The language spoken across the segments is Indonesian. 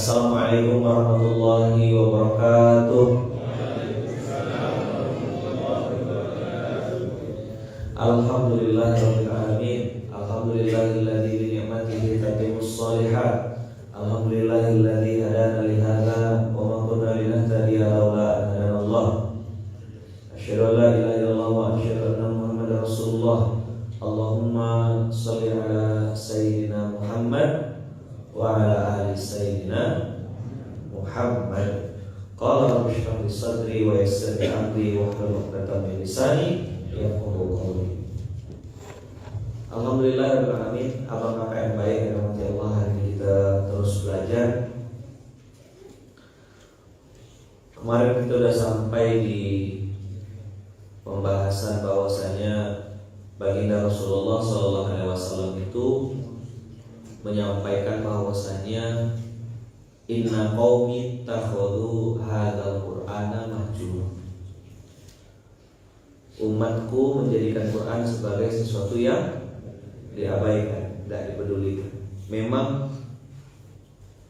Assalamualaikum warahmatullahi wabarakatuh. Alhamdulillahirabbil alamin. Alhamdulillahilladzi bi ni'matihi tatimmus shalihat. Alhamdulillahilladzi hadana li hadza wa ma kunna linahtadiya laula an hadana Allah. Asyhadu an la ilaha illallah wa asyhadu anna Muhammadar Rasulullah. Allahumma shalli ala sayyidina Muhammad wa ala ali sayyidina Muhammad. Qala rabbi shrah li sadri wa yassir li amri wahlul 'uqdatam min lisani yafqahu qawli. Alhamdulillahirabbil alamin. Abang kakak yang baik yang dirahmati Allah, hari ini kita terus belajar. Kemarin kita sudah sampai di pembahasan bahwasanya baginda Rasulullah SAW itu menyampaikan bahwasanya inna qaumi takhadhu hadzal qur'ana mahjura. Umatku menjadikan Quran sebagai sesuatu yang diabaikan, tidak dipedulikan. Memang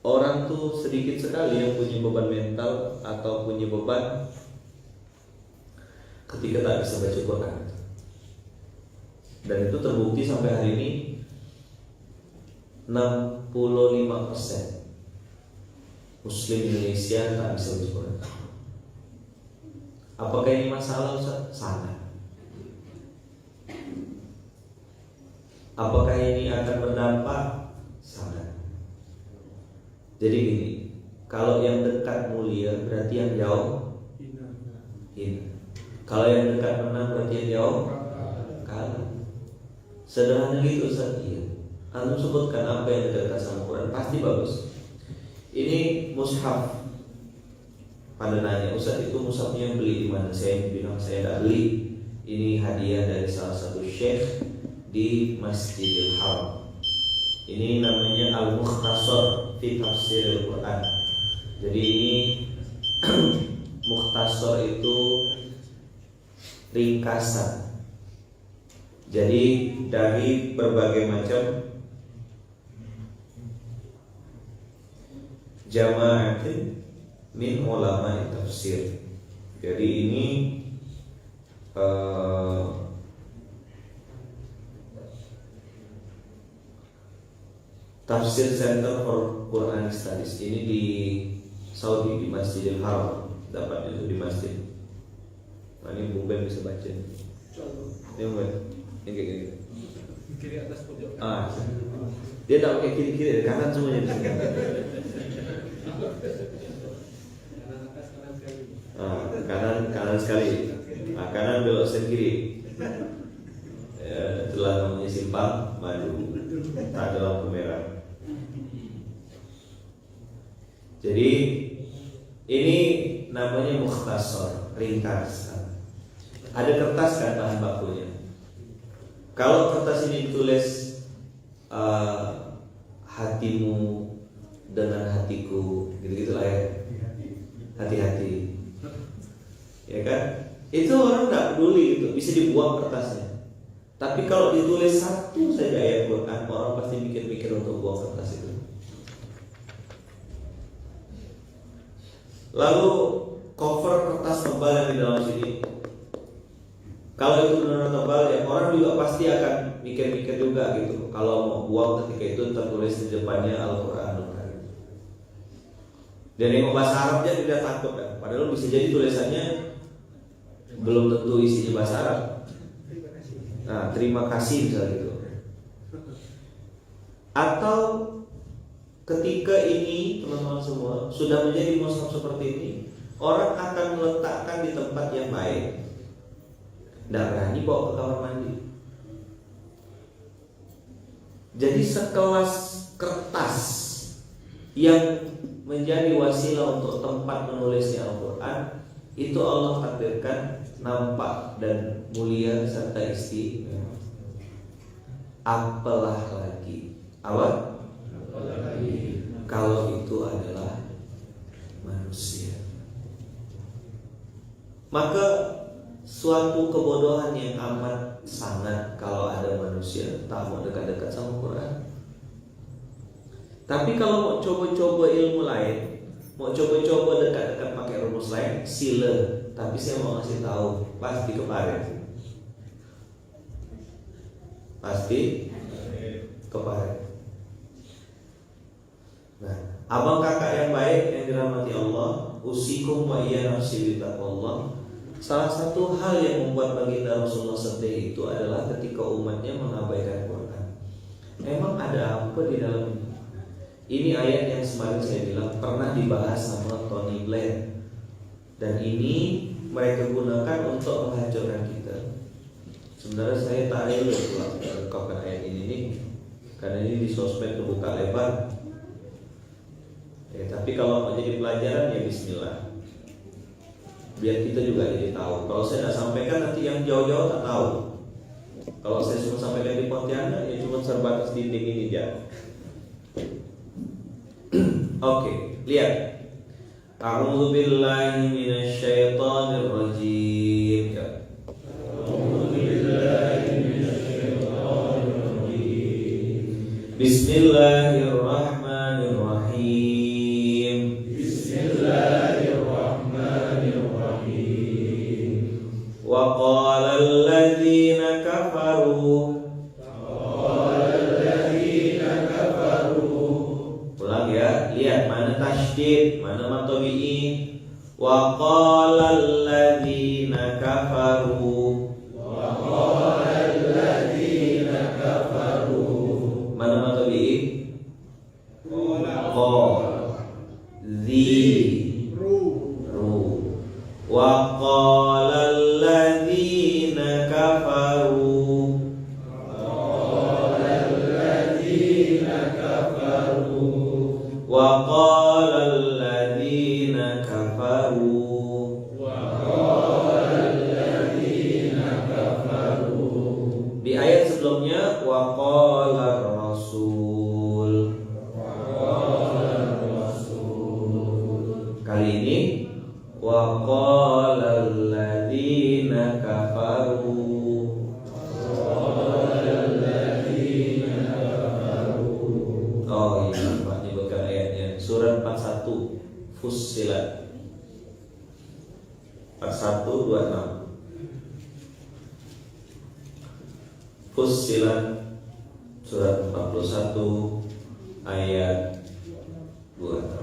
orang tuh sedikit sekali yang punya beban mental atau punya beban ketika tak bisa baca Quran. Dan itu terbukti sampai hari ini 65% Muslim Indonesia tak bisa baca Quran. Apakah ini masalah, Ustaz? Sangat. Apakah ini akan berdampak? Sangat. Jadi gini, kalau yang dekat mulia berarti yang jauh hina. Kalau yang dekat menang berarti yang jauh kalah. Sederhana gitu, Ustaz. Iya. Anda sebutkan apa yang dekat sama Quran, pasti bagus. Ini mushaf. Pada nanya, Ustaz itu mushafnya yang beli di mana? Saya bilang saya tidak beli. Ini hadiah dari salah satu syekh di Masjidil Haram. Ini namanya Al-Mukhtasar fi Tafsiril Quran. Jadi ini mukhtasar itu ringkasan. Jadi dari berbagai macam jama'atin min ulama tafsir. Jadi ini Tafsir Center for Quran Studies. Ini di Saudi, di Masjidil Haram. Dapat itu di masjid. Nah, ini Bung Ben bisa baca. Ini Bung Ben, ini kayak gini. Kiri atas pojok. Dia tak pakai kiri-kiri, kanan semuanya. Kanan sekali. Kanan belok kiri. Itulah namanya simpang madu. Tak ada lampu merah. Jadi ini namanya mukhtasar, ringkasan. Ada kertas kan bahan bakunya. Kalau kertas ini ditulis hatimu dengan hatiku, gitu-gitulah ya. Hati-hati, ya kan? Itu orang nggak peduli, itu bisa dibuang kertasnya. Tapi kalau ditulis satu saja ayat Quran, orang pasti mikir-mikir untuk buang kertas itu. Lalu cover kertas tebal yang di dalam sini, kalau itu benar tebal ya orang juga pasti akan mikir-mikir juga gitu. Kalau mau buang ketika itu tertulis di depannya Al-Qur'anul Karim. Dan yang bahasa Arabnya tidak takut kan? Padahal bisa jadi tulisannya belum tentu isinya bahasa Arab. Nah, terima kasih misalnya gitu. Atau ketika ini teman-teman semua sudah menjadi mushaf seperti ini, orang akan meletakkan di tempat yang baik. Tidak berani bawa ke kamar mandi. Jadi sekelas kertas yang menjadi wasilah untuk tempat menulisnya Al-Quran, itu Allah takdirkan nampak dan mulia serta istimewa. Apalah lagi kalau itu adalah manusia. Maka suatu kebodohan yang amat sangat kalau ada manusia tak mau dekat-dekat sama Quran. Tapi kalau mau coba-coba ilmu lain, mau coba-coba dekat-dekat pakai rumus lain, sila. Tapi saya mau ngasih tahu, pasti keparet. Pasti keparet. Nah, abang kakak yang baik yang dirahmati Allah, usikum wa iya nafsi bitaqwallah. Salah satu hal yang membuat baginda Rasulullah sedih itu adalah ketika umatnya mengabaikan Quran. Emang ada apa di dalam ini? Ini ayat yang semarin saya bilang pernah dibahas sama Tony Blair. Dan ini mereka gunakan untuk menghancurkan kita. Sebenarnya saya tak ada rekapkan ayat ini nih, karena ini di sosmed terbuka lebar. Ya, tapi kalau mau jadi pelajaran ya bismillah. Biar kita juga jadi tahu. Kalau saya tidak sampaikan nanti yang jauh-jauh tak tahu. Kalau saya cuma sampaikan di Pontianak ya cuma sebatas dinding ini aja. Oke, lihat. A'udzu billahi minasyaitonir rajim. A'udzu billahi minasyaitonir rajim. Bismillahirrahmanirrahim. Bismillahirrahmanirrahim. Wa qala alladziina kafaru. Lihat mana tasydid, mana matobi'i. Wa qala alladziina kafaru. Wa qala alladziina kafaru. Mana matobi'i? Qala ru. Wa qala alladziina kafaru. Wa qala alladziina kafaru. Di ayat sebelumnya wa qala rasul. Kali ini wa qala alladziina kafaru. Oh iya, Surat 41 Fussilat 4126. Fussilat surat 41 ayat 26.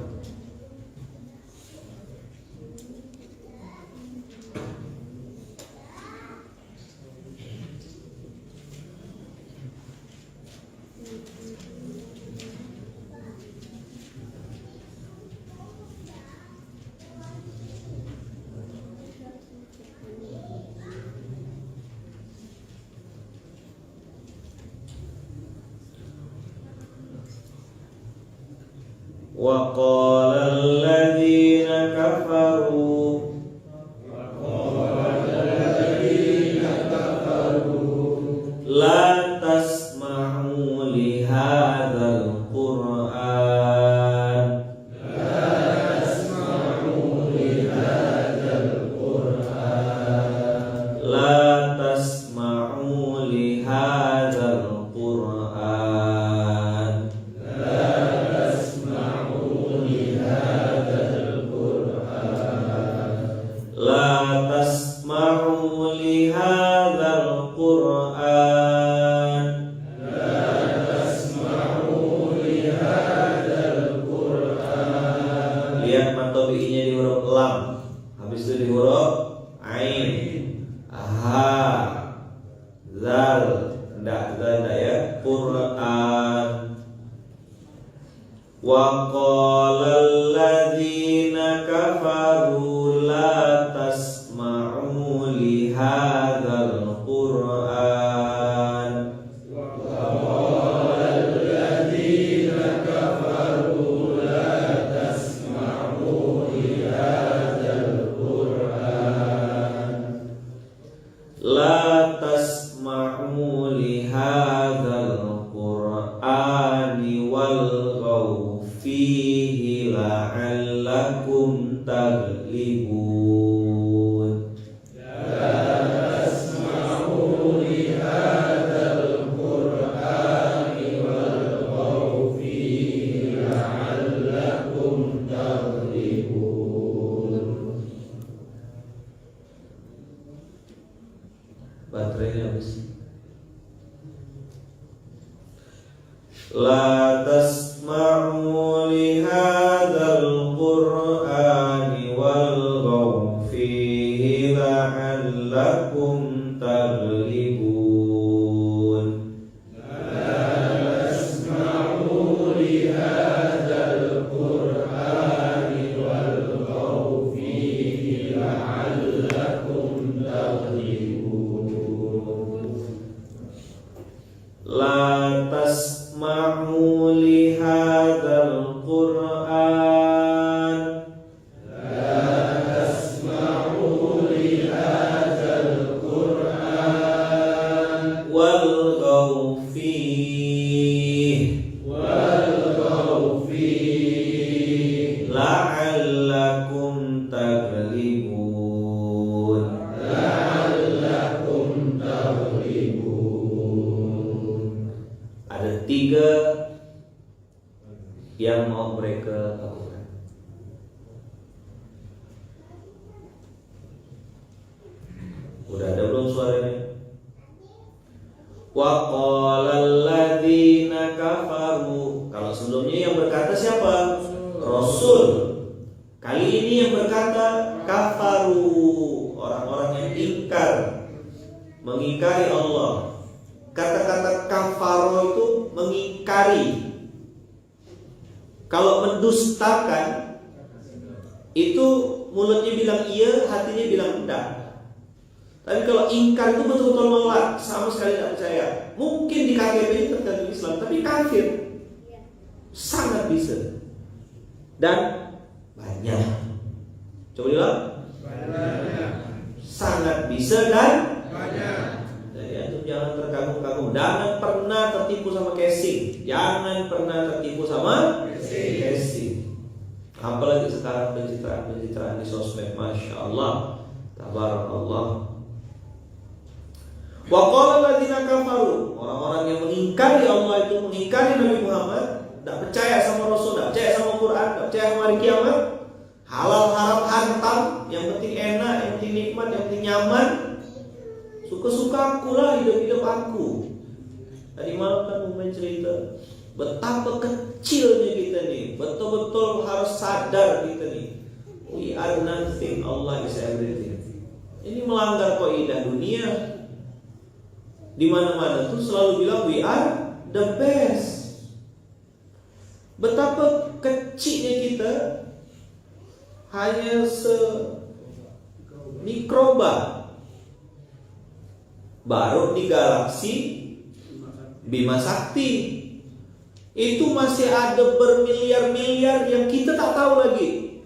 Wa qala alladziina kafaru. La tasma'u li hadzal Qur'an. La tasma'u li hadzal Qur'an. La tasma'u li hadzal Qur'an. Lihat matobi'inya di huruf lam, habis itu di huruf ain, ha, zal, zal ya, Qur'an. Wa qala alladziina kafaru la tasma'u li hadzal Qur'an. La tasma'u li hadzal Qur'ani walghaw fihi la'allakum taghlibun. Baterainya habis. La tasma'u li hadzal qur'ani walghaw fihi la'allakum taghlibun. La tasma'u li hadzal qur'ani walghaw fihi la'allakum taghlibun. La tasma'u li hadzal Qur'an. La tasma'u li hadzal Qur'an walghaw fihi la'allakum taghlibun. Ada 3 yang mau mereka lakukan. Udah ada belum suaranya? Wa qala alladziina kafaru. Kalau sebelumnya yang berkata siapa? Rasul. Kali ini yang berkata kafaru, orang-orang yang ingkar, mengingkari Allah. Kata-kata kafaro itu mengingkari. Kalau mendustakan itu mulutnya bilang iya, hatinya bilang enggak. Tapi kalau ingkar itu betul-betul nolak, sama sekali tidak percaya. Mungkin di KTP itu tergantung Islam, tapi kafir. Sangat bisa. Dan banyak. Coba bilang. Banyak. Sangat bisa dan banyak. Jangan terkagum-kagum, jangan pernah tertipu sama casing, jangan pernah tertipu sama casing. Apalagi sekarang pencitraan di sosmed, masya Allah, tabarakallah. Wa qala alladziina kafaru, orang-orang yang mengingkari Allah itu, mengingkari Nabi Muhammad, tidak percaya sama Rasul, tidak percaya sama Quran, tidak percaya sama hari kiamat, halal haram hantam, yang penting enak, yang penting nikmat, yang penting nyaman. Suka-suka aku lah, hidup-hidup aku. Tadi malam kan Umay cerita betapa kecilnya kita nih. Betul-betul harus sadar kita nih. We are nothing, Allah is everything. Ini melanggar kaidah dunia. Di mana-mana tuh selalu bilang we are the best. Betapa kecilnya kita, hanya mikroba. Baru di galaksi Bima Sakti itu masih ada bermiliar-miliar yang kita tak tahu lagi.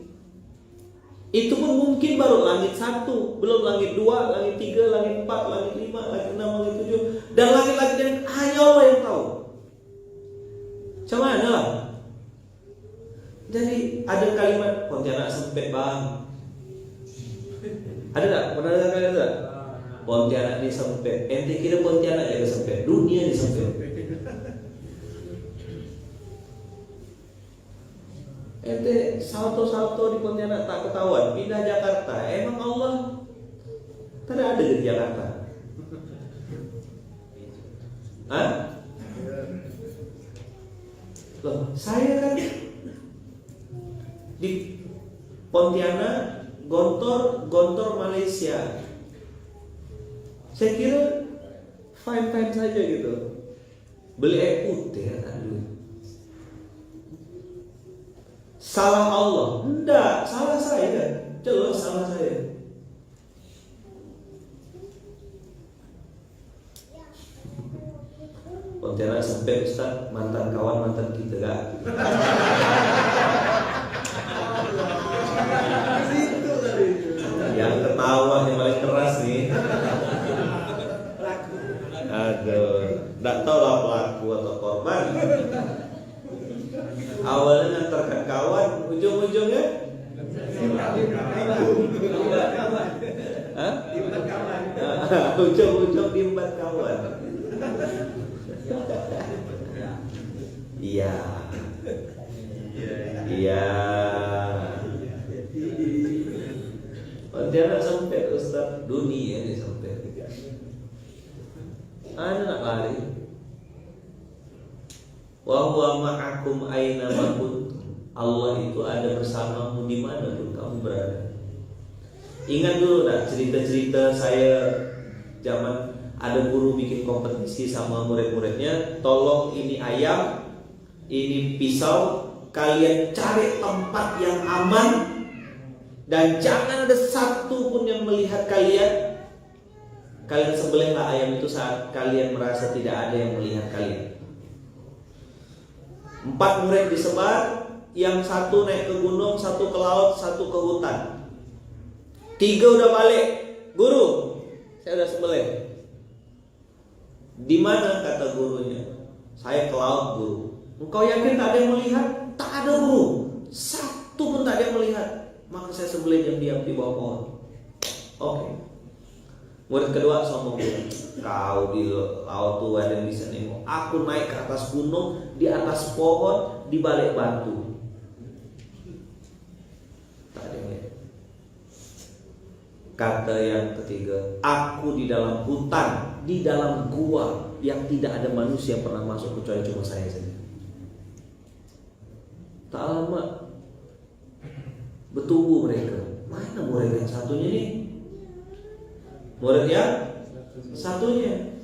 Itu pun mungkin baru langit 1, belum langit 2, langit 3, langit 4, langit 5, langit 6, langit 7, dan langit-langit yang hanya Allah yang tahu. Macam mana lah? Jadi ada kalimat Pontianak sempit bang. Ada tak? Pernah dengar kalimat tak? Pontianak ini sempit. Ente kira Pontianak yang sempit, dunia ini sempit. Ente salto-salto di Pontianak tak ketahuan, pindah Jakarta. Emang Allah tidak ada di Jakarta? Hah? Loh, saya kan di Pontianak, Gontor Malaysia. Saya kira fine saja gitu. Beli air putih ya tadi. Salah Allah? Enggak, salah saya. Jelas salah saya. Pontianak sampai Ustaz, mantan kawan mantan kita gak? Yang ketawa yang paling keras nih. Aduh, tidak tahu lah pelaku atau korban. Awalnya ngantarkan kawan, ujung-ujungnya ujung-ujung diembat kawan. Iya. Pontianak sempit Ustaz, dunia ini sempit. Anda nak lari. Wa huwa ma'akum aina ma kuntum. Allah itu ada bersamamu di mana pun kamu berada. Ingat dulu nak cerita-cerita saya zaman ada guru bikin kompetisi sama murid-muridnya, tolong ini ayam, ini pisau, kalian cari tempat yang aman dan jangan ada satu pun yang melihat kalian. Kalian sembelihlah ayam itu saat kalian merasa tidak ada yang melihat kalian. 4 murid disebar, yang satu naik ke gunung, satu ke laut, satu ke hutan. 3 udah balik, guru, saya udah sembelih. Di mana kata gurunya? Saya ke laut, guru. Engkau yakin tak ada yang melihat? Tak ada, guru. Satu pun tak ada yang melihat. Maka saya sembelih diam-diam di bawah pohon. Oke. Murid kedua sombong, kau di laut tuh ada yang bisa nengok. Aku naik ke atas gunung, di atas pohon, di balik batu. Tak ada yang lihat. Kata yang ketiga, aku di dalam hutan, di dalam gua yang tidak ada manusia pernah masuk kecuali cuma saya saja. Tak lama bertumbuh mereka. Mana murid yang satunya nih? Murid yang satunya.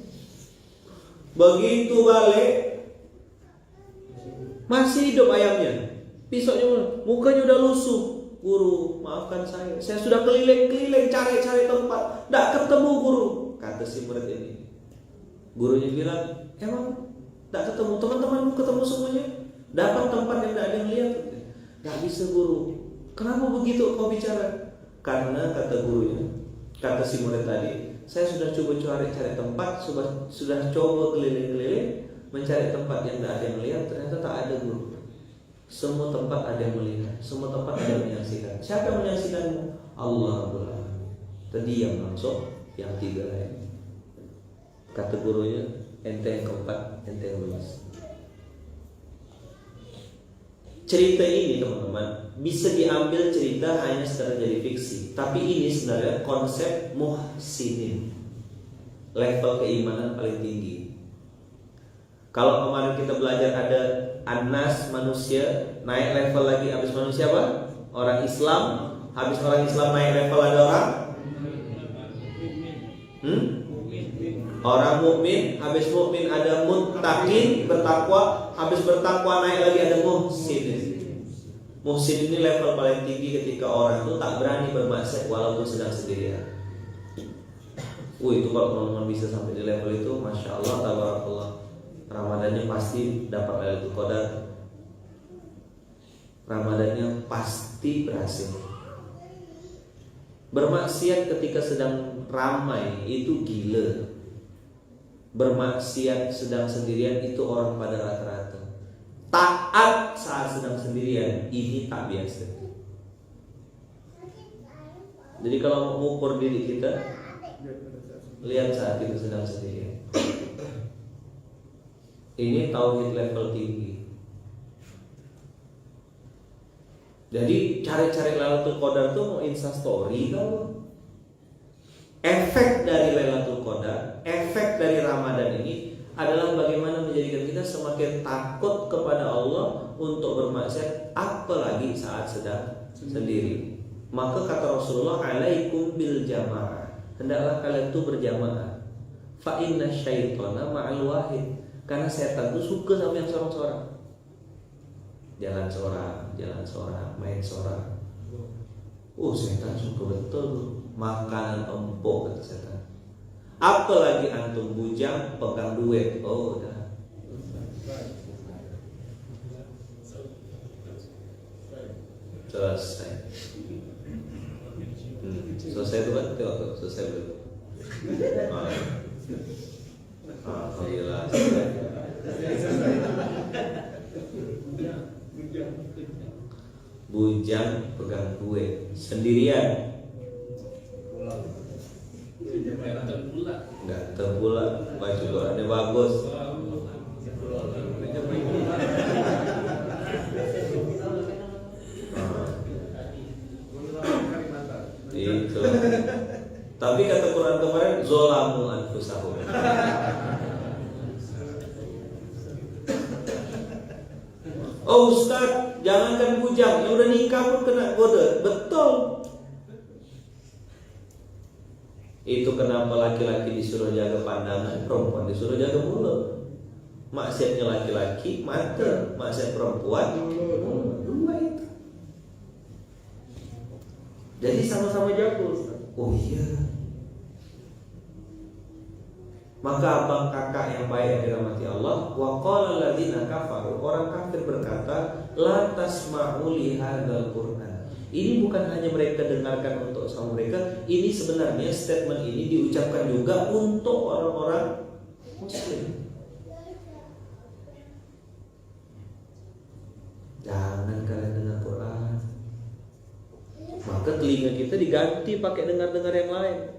Begitu balik, masih hidup ayamnya. Pisaunya mukanya udah lusuh. Guru, maafkan saya sudah keliling-keliling cari-cari tempat, tidak ketemu guru. Kata si murid ini. Gurunya bilang, emang tidak ketemu? Teman-temanmu ketemu semuanya? Dapat tempat yang tidak ada yang lihat? Tidak bisa, guru. Kenapa begitu kau bicara? Karena kata gurunya, kata si murid tadi, saya sudah coba cari tempat, sudah coba keliling-keliling mencari tempat yang tidak ada yang lihat, ternyata tak ada, guru. Semua tempat ada yang melihat, semua tempat ada yang menyaksikan. Siapa yang menyaksikanmu? Allah Rabbul Alamin. Terdiam langsung yang 3 lain. Kata gurunya, ente yang keempat, ente yang lulus. Cerita ini teman-teman bisa diambil cerita hanya sekedar jadi fiksi, tapi ini sebenarnya konsep muhsinin, level keimanan paling tinggi. Kalau kemarin kita belajar ada Anas manusia, naik level lagi habis manusia apa? Orang Islam, habis orang Islam naik level ada orang orang mukmin, habis mukmin ada muttaqin, bertakwa, habis bertakwa naik lagi ada muhsin. Muhsin ini level paling tinggi ketika orang itu tak berani bermaksiat walaupun sedang sendirian. Itu kalau teman-teman bisa sampai di level itu, masya Allah, tabarakallah. Ramadannya pasti dapat Lailatul Qadar. Ramadannya pasti berhasil. Bermaksiat ketika sedang ramai itu gila. Bermaksiat sedang sendirian itu orang pada rata-rata. Taat saat sedang sendirian ini tak biasa. Jadi kalau mau mengukur diri kita, lihat saat kita sedang sendirian. Ini tauhid level tinggi. Jadi cari-cari Lailatul Qadar itu mau instastory kalau. Efek dari Lailatul Qadar, efek dari Ramadan ini adalah bagaimana menjadikan kita semakin takut kepada Allah untuk bermaksiat, apalagi saat sedang sendiri. Maka kata Rasulullah, alaikum bil jamaah, hendaklah kalian itu berjamaah. Fa inna syaitana ma'al wahid, karena setan itu suka sama yang seorang-seorang. Jalan seorang, main seorang. Setan suka betul makanan empuk, kata setan. Apalagi antum bujang pegang duit, udah. Selesai. Selesai itu kan? Tengok, selesai belum? Alhamdulillah. Bujang pegang duit sendirian. Enggak terbulat, baju Qurannya bagus. Itu Tapi kata Quran kemarin zolamu anfusahum. Oh Ustaz, jangankan bujang, yang udah nikah pun kena kode. Betul. Itu kenapa laki-laki disuruh jaga pandangan, perempuan disuruh jaga mulut. Maksiatnya laki-laki mata, maksiat perempuan dua itu. Jadi sama-sama jago. Oh iya. Maka abang kakak yang baik yang dirahmati Allah, wa qala alladziina kafaru, orang kafir berkata, la tasma'u li hadzal Qur'an. Ini bukan hanya mereka dengarkan untuk sama mereka, ini sebenarnya statement ini diucapkan juga untuk orang-orang muslim. Jangan kalian dengar Quran. Maka telinga kita diganti pakai dengar-dengar yang lain.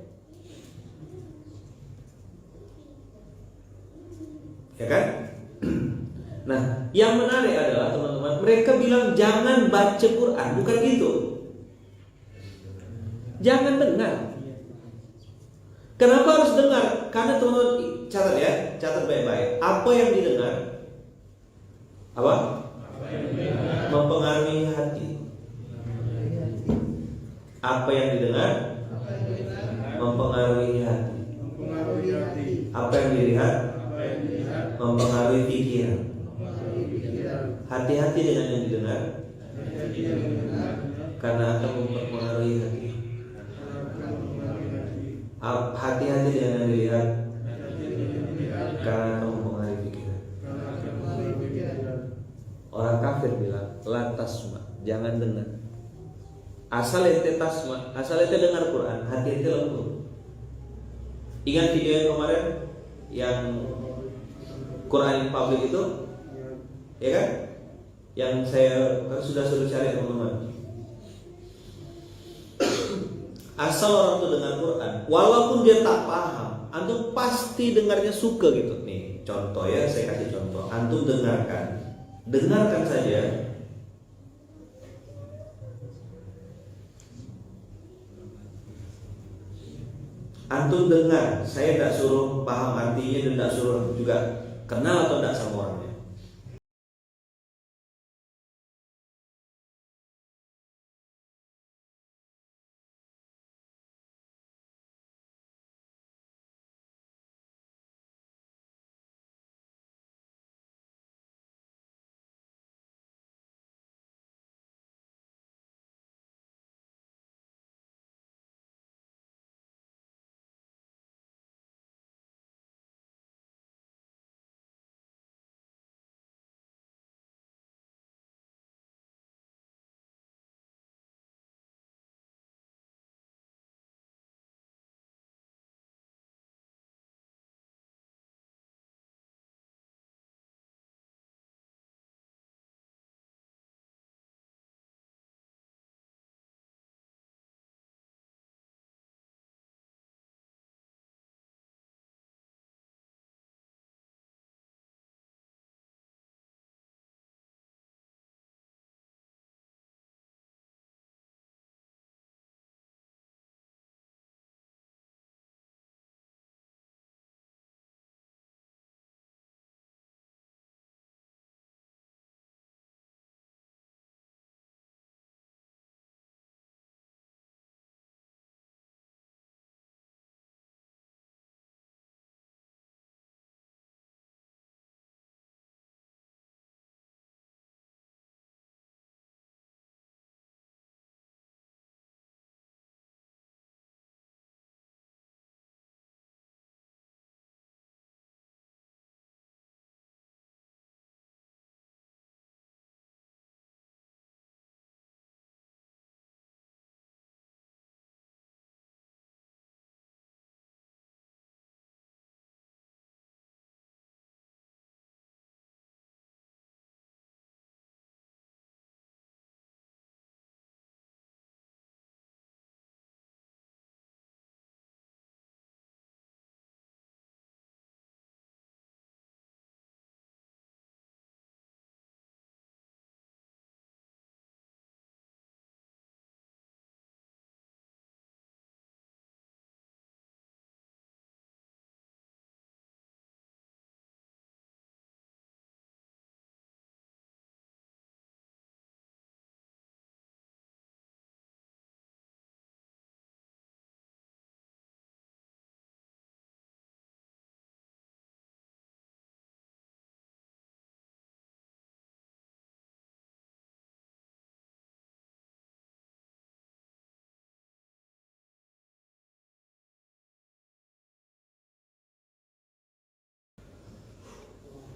Ya kan? Nah, yang menarik adalah teman-teman, mereka bilang jangan baca Quran, bukan gitu. Jangan dengar. Kenapa harus dengar? Karena teman-teman catat ya, catat baik-baik. Apa yang didengar? Apa? Mempengaruhi hati. Apa yang didengar? Mempengaruhi hati. Apa yang dilihat? Mempengaruhi pikiran. Hati-hati dengan yang didengar, karena akan mempengaruhi hati. Hati-hati dengan yang dilihat, karena akan mempengaruhi pikiran. Orang kafir bilang, la tasma, jangan dengar. Asal ente tasma, asal ente dengar Quran, hati ente lembut. Ingat video yang kemarin yang Quran public itu, ya kan? Yang saya sudah suruh cari teman-teman. Asal orang tuh dengar Quran, walaupun dia tak paham, antum pasti dengarnya suka gitu. Nih contoh ya, saya kasih contoh. Antum dengarkan saja. Antum dengar, saya tidak suruh paham artinya dan tidak suruh juga kenal atau tidak sama orangnya.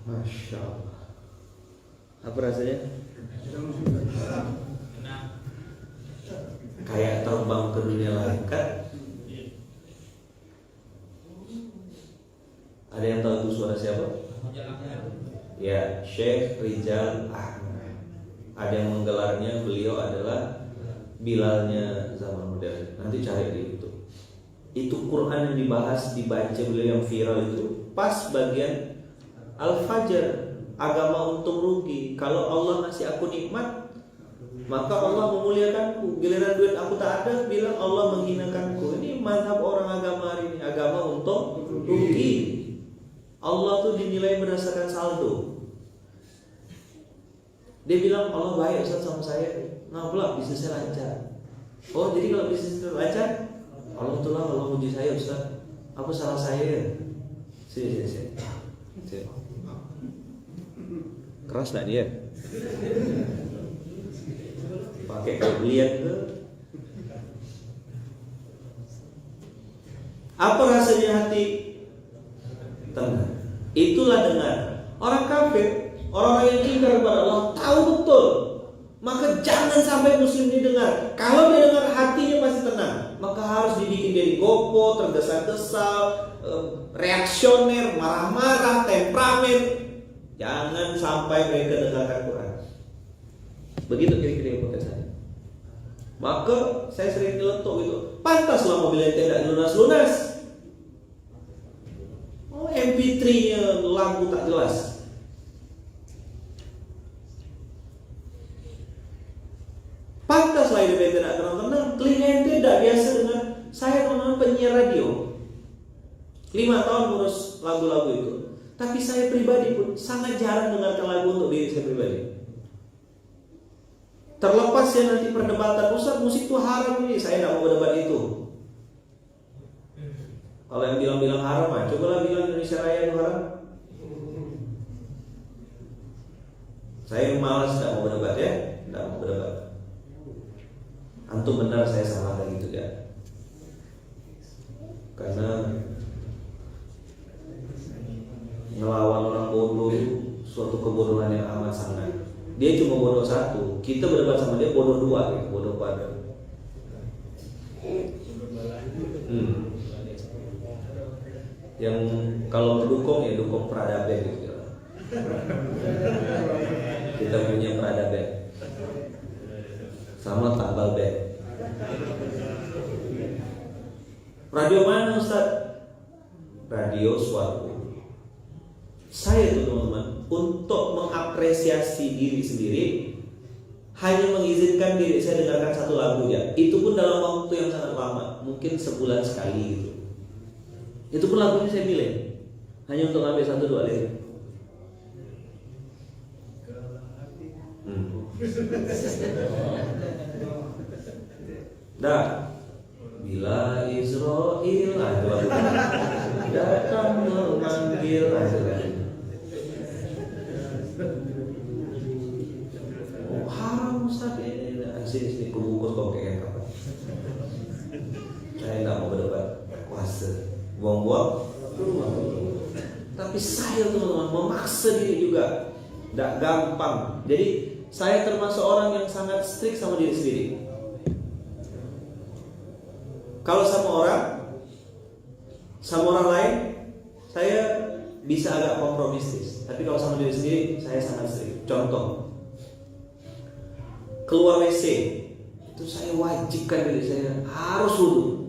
Masya Allah. Apa rasanya? Kayak terbang ke dunia lain kan? Ada yang tahu itu suara siapa? Ya, Syekh Rijal Ahmad. Ada yang menggelarnya beliau adalah Bilalnya zaman modern. Nanti cari di YouTube. Itu Quran yang dibahas, dibaca beliau yang viral itu pas bagian Al-Fajr. Agama untung rugi. Kalau Allah ngasih aku nikmat, maka Allah memuliakanku. Giliran duit aku tak ada, bilang Allah menghinakanku. Ini mazhab orang agama hari ini. Agama untung rugi. Allah tuh dinilai berdasarkan saldo. Dia bilang Allah baik Ustaz sama saya. Nah pula bisnisnya lancar. Oh jadi kalau bisnisnya lancar, Allah tuh lah kalau muji saya Ustaz. Apa salah saya? Sini. Keras gak dia? Pakai kebelian ke? Apa rasanya hati? Tenang. Itulah dengar. Orang kafir, orang-orang yang ingkar kepada Allah tahu betul. Maka jangan sampai muslim didengar. Kalau dia dengar hatinya pasti tenang. Maka harus dibikin dari gopo, tergesa-gesa, reaksioner, marah-marah, temperamen. Jangan sampai mereka dengarkan Quran. Begitu kira-kira yang pakai saya. Maka saya sering diletuk gitu. Pantaslah mobil yang tidak lunas-lunas. Oh, MP3-nya lagu tak jelas. Pantaslah hidup ente tidak tenang-tenang. Telinga ente tidak biasa dengan saya teman-teman penyiar radio. 5 tahun ngurus lagu-lagu itu. Tapi saya pribadi pun sangat jarang dengarkan lagu untuk diri saya pribadi. Terlepas ya nanti perdebatan Ustaz musik itu haram ini, saya tidak mau berdebat itu. Kalau yang bilang-bilang haram, cobalah bilang Indonesia Raya itu haram. Saya malas tidak mau berdebat ya, tidak mau berdebat. Antum benar, saya salah kayak gitu ya. Karena ngelawan orang bodoh itu suatu kebodohan yang amat sangat. Dia cuma bodoh satu, kita berdebat sama dia bodoh dua, ya, bodoh pada. Yang kalau mendukung ya dukung peradaban gitu. Kita punya peradaban sama tambal bed. Radio mana Ustaz? Radio suatu. Saya tuh teman-teman untuk mengapresiasi diri sendiri hanya mengizinkan diri saya dengarkan satu lagu ya. Itu pun dalam waktu yang sangat lama, mungkin sebulan sekali gitu. Itu pun lagunya saya pilih hanya untuk ambil 1-2 lirik. Dah, bila Israel datang memanggil haram Ustaz ini sini kubungkus kok kayak apa? Saya nggak mau berdebat kuasa. Buang-buang. Tapi saya teman-teman memaksa diri juga. Tidak gampang. Jadi saya termasuk orang yang sangat strict sama diri sendiri. Kalau sama orang lain, saya bisa agak kompromistis. Tapi kalau sama diri sendiri, saya sangat strict. Contoh, keluar WC itu saya wajibkan diri saya harus wudu.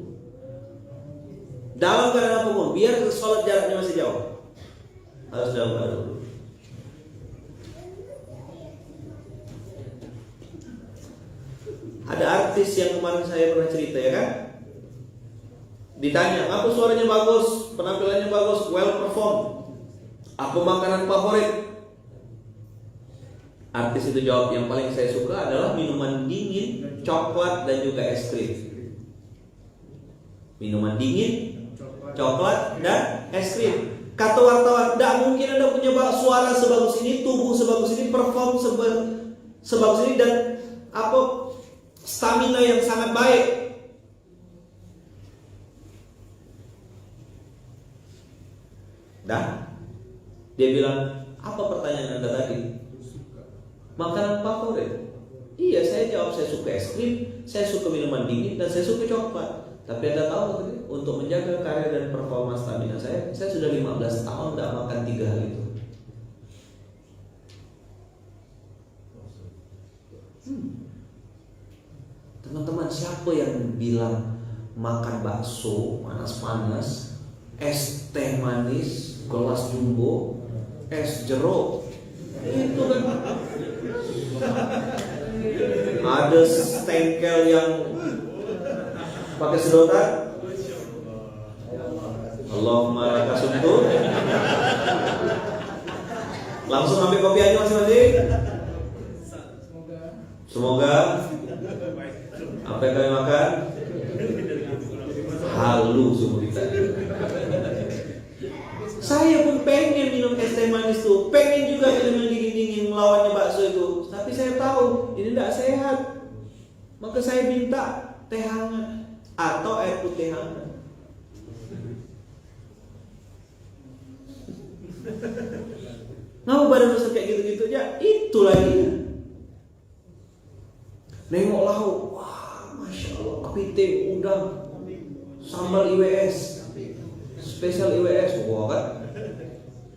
Dalam keadaan apapun, biar sholat jaraknya masih jauh, harus dalam keadaan wudu. Ada artis yang kemarin saya pernah cerita ya kan, ditanya apa suaranya bagus, penampilannya bagus, well perform, apa makanan favorit. Artis itu jawab yang paling saya suka adalah minuman dingin, coklat dan juga es krim. Minuman dingin, coklat dan es krim. Kata wartawan, tidak mungkin Anda punya suara sebagus ini, tubuh sebagus ini, perform sebagus ini dan stamina yang sangat baik. Dah, dia bilang Apa pertanyaan Anda tadi? Makanan favorit? Iya, saya jawab saya suka es krim, saya suka minuman dingin, dan saya suka coklat. Tapi Anda tahu tadi, untuk menjaga karir dan performa stamina saya sudah 15 tahun tidak makan 3 hal itu. Teman-teman, siapa yang bilang makan bakso panas-panas, es teh manis, gelas jumbo, es jeruk, itu kan ada stengkel yang pakai sedotan, Allahumma laka sumtu, langsung ambil kopi aja masing-masing. Semoga apa yang kami makan halu semua kita. Saya pun pengen minum es teh manis tuh, pengen juga minum yang dingin-dingin melawannya bakso itu. Tapi saya tahu ini tidak sehat, maka saya minta teh hangat atau air putih hangat. Ngapa badan rusak kayak gitu-gitu aja? Itu lagi. Nengok lauk, wah, masya Allah, kepiting, udang, sambal IWS, spesial IWS, wah kan?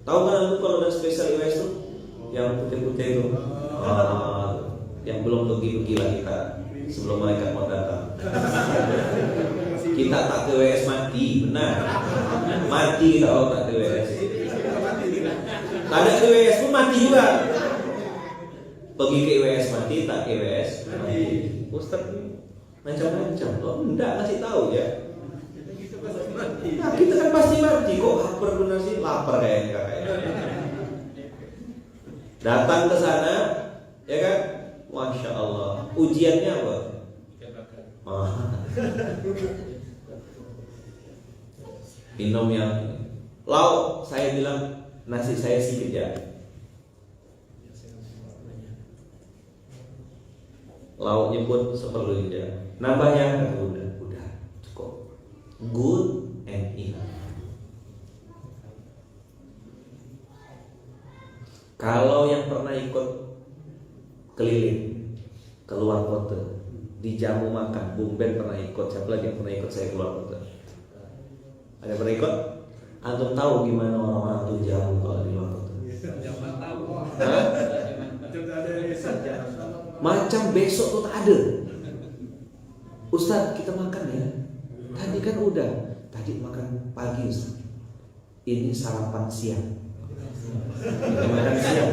Tahu kan itu kalau ada spesial IWS tuh, yang putih-putih itu, yang belum pergi-pergi lah kita sebelum mereka mau datang. Kita tak ke IWS mati, benar? Mati kita kalau tak ke IWS. Tak ada ke IWS pun mati juga. Pergi ke IWS mati, tak ke IWS mati. Ustaz macam-macam loh, enggak ngasih tahu ya. Nah, kita kan pasti mati. Kok lapar benar sih? Lapar kayaknya kakaknya. Datang ke sana, ya kan? Masya Allah. Ujiannya apa? Minum yang lauk. Saya bilang nasi saya sedikit ya. Lauknya pun seperlunya. Nambahnya udah cukup. Good and enough. Kalau yang pernah ikut keliling keluar kota di jamu makan, Bung Ben pernah ikut. Siapa lagi yang pernah ikut saya keluar kota? Ada pernah ikut? Antum tahu gimana orang-orang tuh jamu kalau di luar kota? Hah? Macam besok tuh tak ada. Ustaz, kita makan ya. Tadi kan udah. Tadi makan pagi Ustaz. Ini sarapan siang. Ini makan siang.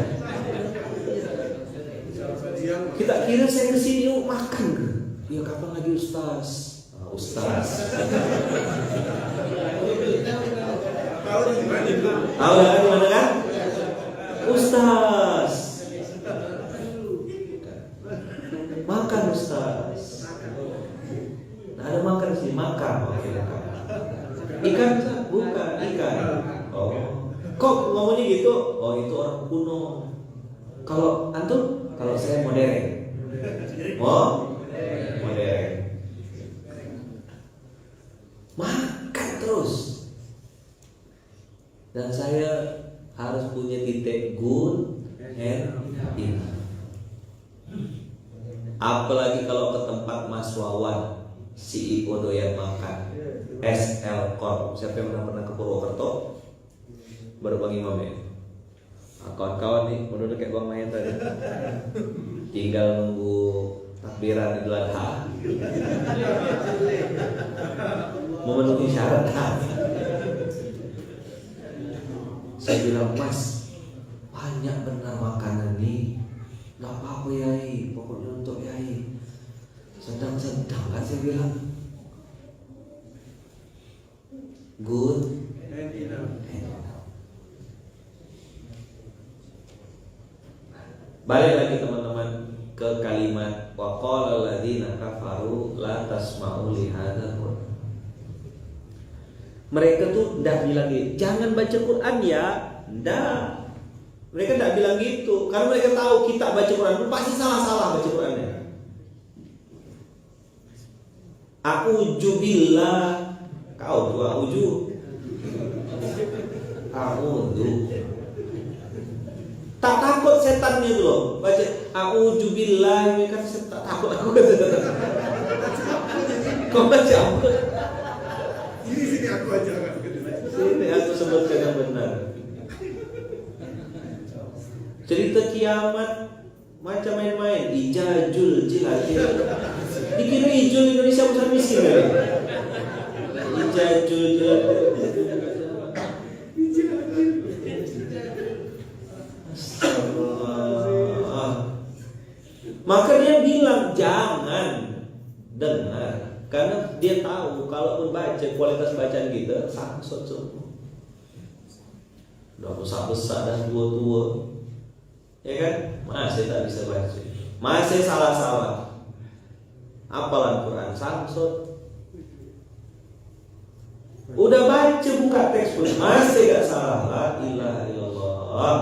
Kita kira saya kesini yuk makan ke? Ya kapan lagi Ustaz? Ustaz. Tahu kan gimana kan? Ustaz. Makan Ustaz. Nah, ada makan sih, makan. Ikan bukan ikan. Oh. Kok ngomongnya gitu? Oh, itu orang kuno. Kalau antum, kalau saya modern. Oh, modern. Makan terus. Dan saya harus punya titik good and enough. Apalagi kalau ke tempat Mas Wawan, CEO doyan makan, SL Corp. Siapa yang pernah ke Purwokerto? Baru Bang Imam ya. Kawan-kawan nih, menurut kayak Bang Mayan tadi, tinggal nunggu takbiran Idul Adha, memenuhi syarat. Saya bilang, Mas, banyak benar makanan nih. Gak apa-apa Yai, pokoknya untuk Yai. Sedang-sedang kan saya bilang. Good and enough. Balik lagi teman-teman ke kalimat wa qala alladziina kafaru la tasma'u li hadzal Qur'an. Mereka tuh ndak bilang gitu, jangan baca Quran ya. Ndak. Mereka tidak bilang gitu, karena mereka tahu kita baca Quran itu pasti salah-salah baca Qurannya. A'udzu billah, kau tuh a'udzu. Tak takut setannya itu loh. Baca a'udzubillahi kan setan takut aku. Kau baca apa? Sini aku aja. Sini aku sebutkan yang benar. Cerita kiamat macam main-main. Ijajul jilatil. Dikira ijul Indonesia bukan miskin kan? Ijajul jilatil. Maka dia bilang jangan dengar, karena dia tahu kalau baca kualitas bacaan kita samsut semua. Udah besar-besar dan tua-tua, ya kan? Masih tak bisa baca, masih salah-salah. Apalan Quran samsut. Udah baca buka teks pun masih gak salah. La ilaha illallah.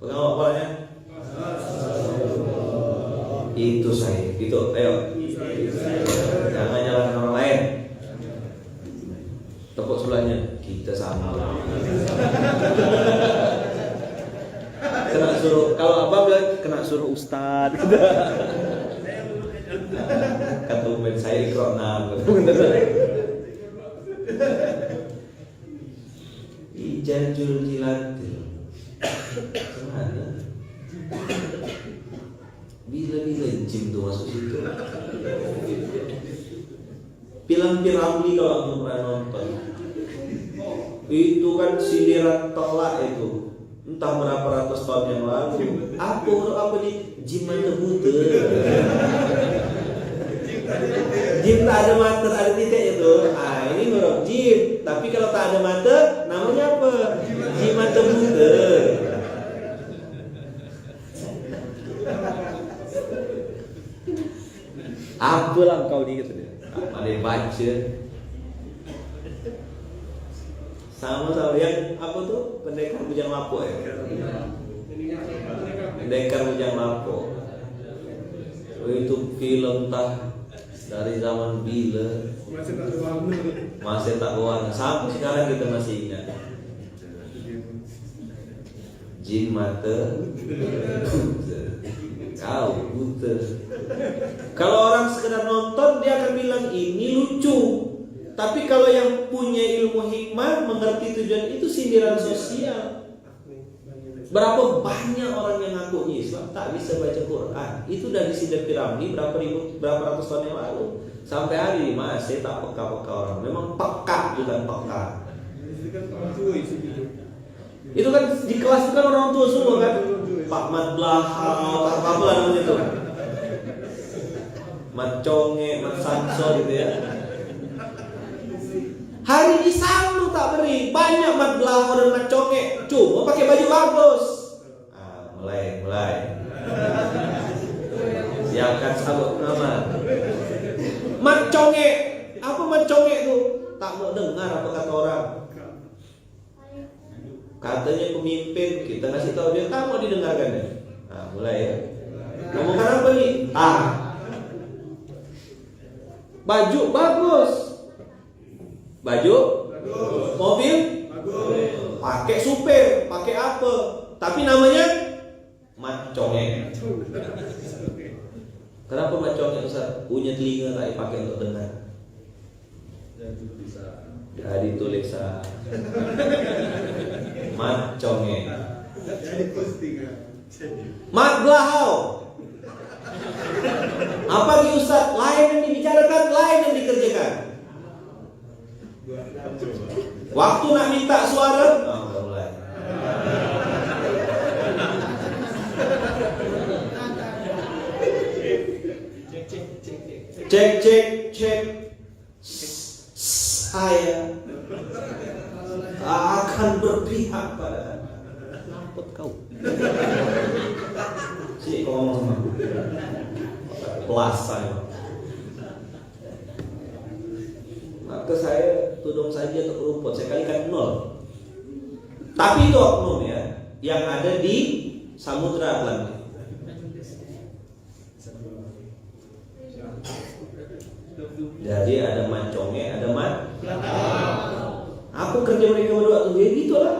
Pegang apalanya? Itu saya, gitu, ayo. Jangan nyalakan orang lain. Tepuk sebelahnya, kita sama. Kena suruh, kalau Abah bilang kena suruh ustad. Kata umat saya ikronam. Ijajul jilatil. Kemana? Bila-bila jin tuh masuk situ. Film Piramli kalau aku pernah nonton, itu kan sindiran telak itu, entah berapa ratus tahun yang lalu. Apa nih jin mata buta. Jin tak ada mata, ada titik itu. Ini huruf jim. Tapi kalau tak ada mata, namanya apa? Jin mata buta. Apalah kau ni kata dia. Ada baca. Sama yang apa tuh? Pendekar bujang lapuk ya. Pendekar bujang lapuk. Itu film tah dari zaman bila. Masih tak warna. Sampai sekarang kita masih ingat. Jin mata. Kau buta. Kalau orang sekedar nonton dia akan bilang ini lucu. Tapi kalau yang punya ilmu hikmah mengerti tujuan itu sindiran sosial. Berapa banyak orang yang ngaku Islam tak bisa baca Quran. Itu dari sindir Piramli berapa ratus tahun yang lalu. Sampai hari ini masih tak peka-peka orang. Memang peka bukan peka. Itu kan di kelas itu kan orang tua semua kan. Pak Mat Blahal, apa namanya itu? Mat Conge, Mat Sanso gitu ya. Hari ini sama tak beri. Banyak Mat Blahal dan Mat Conge, cuma pakai baju bagus. Mulai. Siapkan sabuk nama. Mat Conge, apa Mat Conge itu? Tak mau dengar apa kata orang. Katanya pemimpin, kita kasih tahu dia tak mau didengarkan ya. Mulai ya. Ngomongkan apa nih? Baju bagus. Baju? Mobil? Pakai supir, pakai apa? Tapi namanya Maconge. Kenapa Maconge Ustaz? Punya telinga tak dipakai untuk dengar. Jadi tulisan Maconge. Mat Blahal. Apa lagi Ustaz? Lain yang dibicarakan, lain yang dikerjakan. Waktu nak minta suara, mulai. Cek. Saya akan berpihak pada Nampot kau. Sini kau ngomong sama aku. Kelas saya. Maka saya tudung saja untuk rumput. Saya kalikan 0. Tapi itu oknum ya, yang ada di Samudra Atlantik. Jadi ada Maconge, ada Mat. Aku kerja mereka berdua tuh ya gitulah.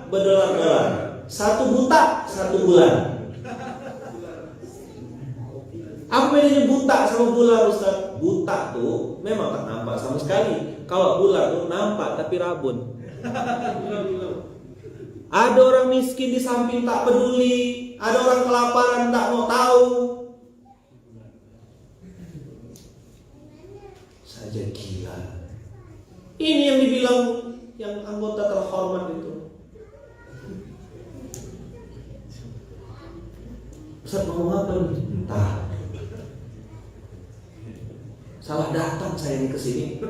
berdolar-dolar. Satu buta, 1 bulan. Apa bedanya buta sama bulan, Ustaz? Buta tuh memang tak nampak sama sekali. Kalau bulan tuh nampak tapi rabun. Ada orang miskin di samping tak peduli, ada orang kelaparan tak mau tahu. Saja gila. Ini yang dibilang yang anggota terhormat itu. Ustaz mau apa nih? Entah. Salah datang saya ini ke sini.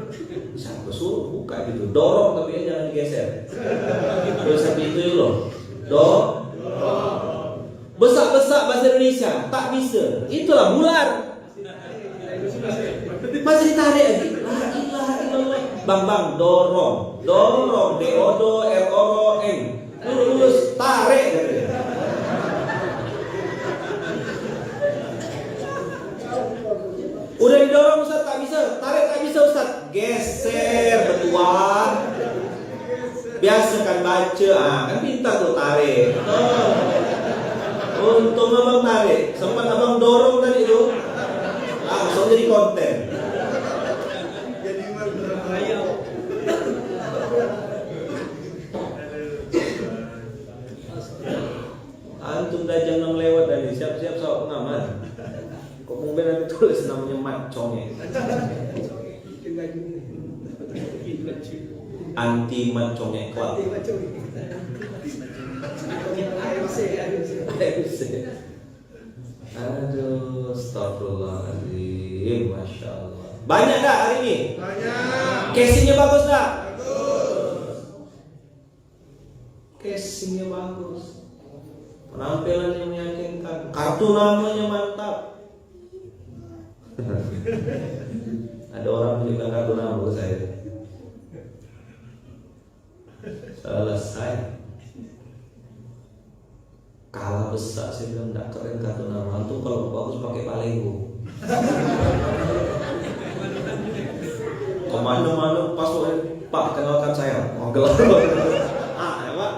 Siapa suruh buka gitu. Dorong tapi jangan digeser. Terus seperti itu loh. Besak-besak bahasa Indonesia tak bisa. Itulah bulan. Masih ditarik lagi. La ilaha illallah. Bang, dorong. Deodo, eroro, eng. Lurus, tarik. Udah didorong Ustaz, tak bisa. Tarik tak bisa Ustaz. Geser berdua. Biasakan baca. Kan pintar tuh tarik. Untung abang tarik. Sempat abang dorong tadi tuh. Langsung jadi konten. Jadi berbahaya. Antum dah jam 6 lewat tadi. Siap-siap sahur pengamat. Kok mungkin nanti tulis namanya Mat Congek. Anti Mat Congek Club. Aduh, astagfirullahaladzim, Masya Allah. Banyak tak hari ini? Banyak. Casingnya bagus tak? Bagus. Casingnya bagus. Penampilannya meyakinkan. Kartu namanya mantap. Ada orang belikan kartu nama ke saya. Selesai. Kalah besar, saya bilang tidak keren kartu nama. Antum kalau bagus pakai palego. Kemana-mana pas Pak kenalkan saya. Oh gelar. Ya Pak.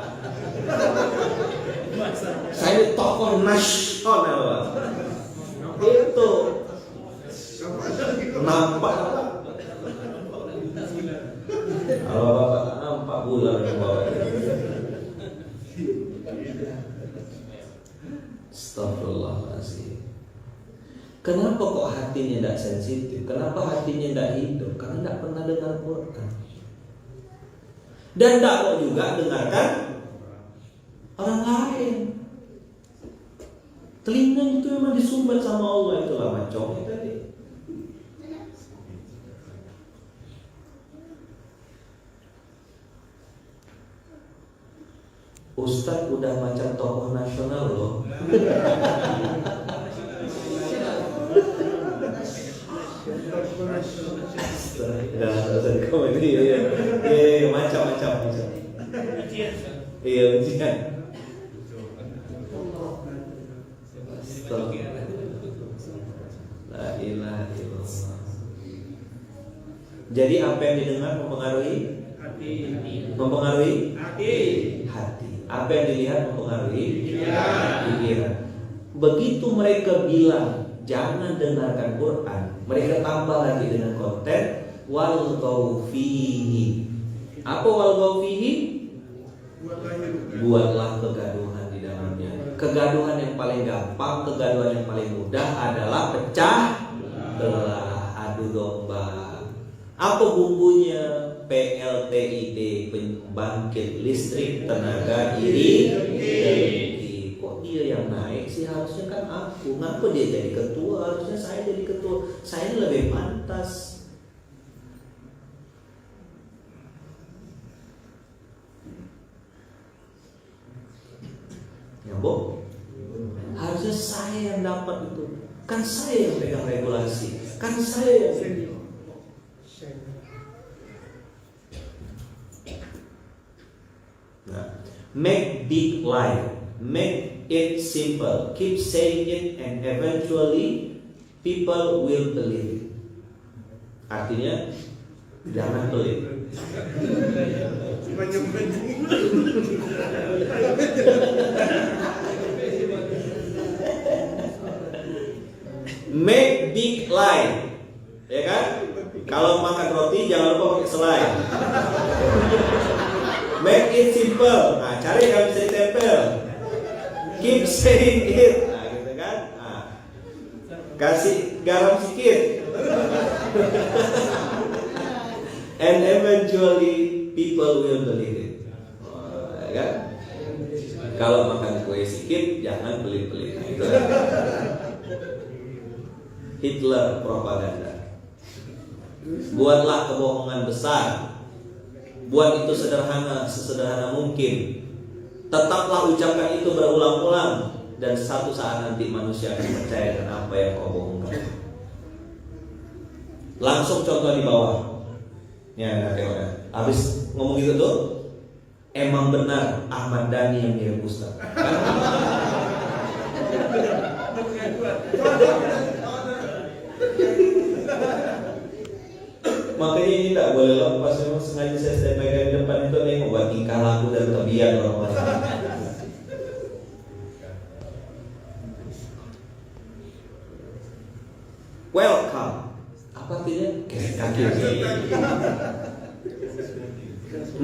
Saya tokoh nasional Pak. Itu. Nampak Pak. Kalau Bapak nampak bulan yang bawa. Astagfirullahaladzim. Kenapa kok hatinya tidak sensitif? Kenapa hatinya tidak hidup? Karena tidak pernah dengar Quran. Dan tidak mau juga dengarkan orang lain. Telinga itu memang disumbat sama Allah. Itulah macamnya tadi. Ustadz udah macam tokoh nasional loh. Ya, usah dikomedi ya. Iya, macam-macam. Iya, ujian. La ilaha illallah. Jadi apa yang didengar mempengaruhi hati. Mempengaruhi hati. Apa yang dilihat mempengaruhi pikiran. Begitu mereka bilang jangan dengarkan Quran, mereka tambah lagi dengan konten walghaw fihi. Apa walghaw fihi? Buatlah kegaduhan di dalamnya. Kegaduhan yang paling gampang, kegaduhan yang paling mudah adalah pecah belah, adu domba. Apa bumbunya? PLTID, pembangkit listrik tenaga iri. Kok dia yang naik sih? Harusnya kan aku. Ngapa dia jadi ketua? Harusnya saya jadi ketua. Saya lebih pantas. Nyambung? Harusnya saya yang dapat itu. Kan saya yang pegang regulasi. Kan saya yang make big lie, make it simple, keep saying it, and eventually people will believe it. Artinya jangan pelit. Make big lie, ya kan? Kalau makan roti jangan lupa pakai selai. Make it simple. Nah, cari yang bisa ditempel. Keep saying it. Nah, gitu kan? Nah, kasih garam sedikit. And eventually people will believe it. Ya kan? Kalau makan kue sedikit jangan pelit-pelit. Gitu. Hitler propaganda. Buatlah kebohongan besar. Buat itu sesederhana mungkin. Tetaplah ucapkan itu berulang-ulang, dan satu saat nanti manusia akan percaya dengan apa yang kau bohongkan. Langsung contoh di bawah. Ya, tengok ya. Habis ngomong gitu tuh, emang benar Ahmad Dhani yang mirip Ustaz. Makanya ini tidak boleh lepas. Memang sengaja saya stand by di depan itu nih, membuat tingkah laku dan kebiasaan orang-orang. Welcome. Apa artinya? Kaki.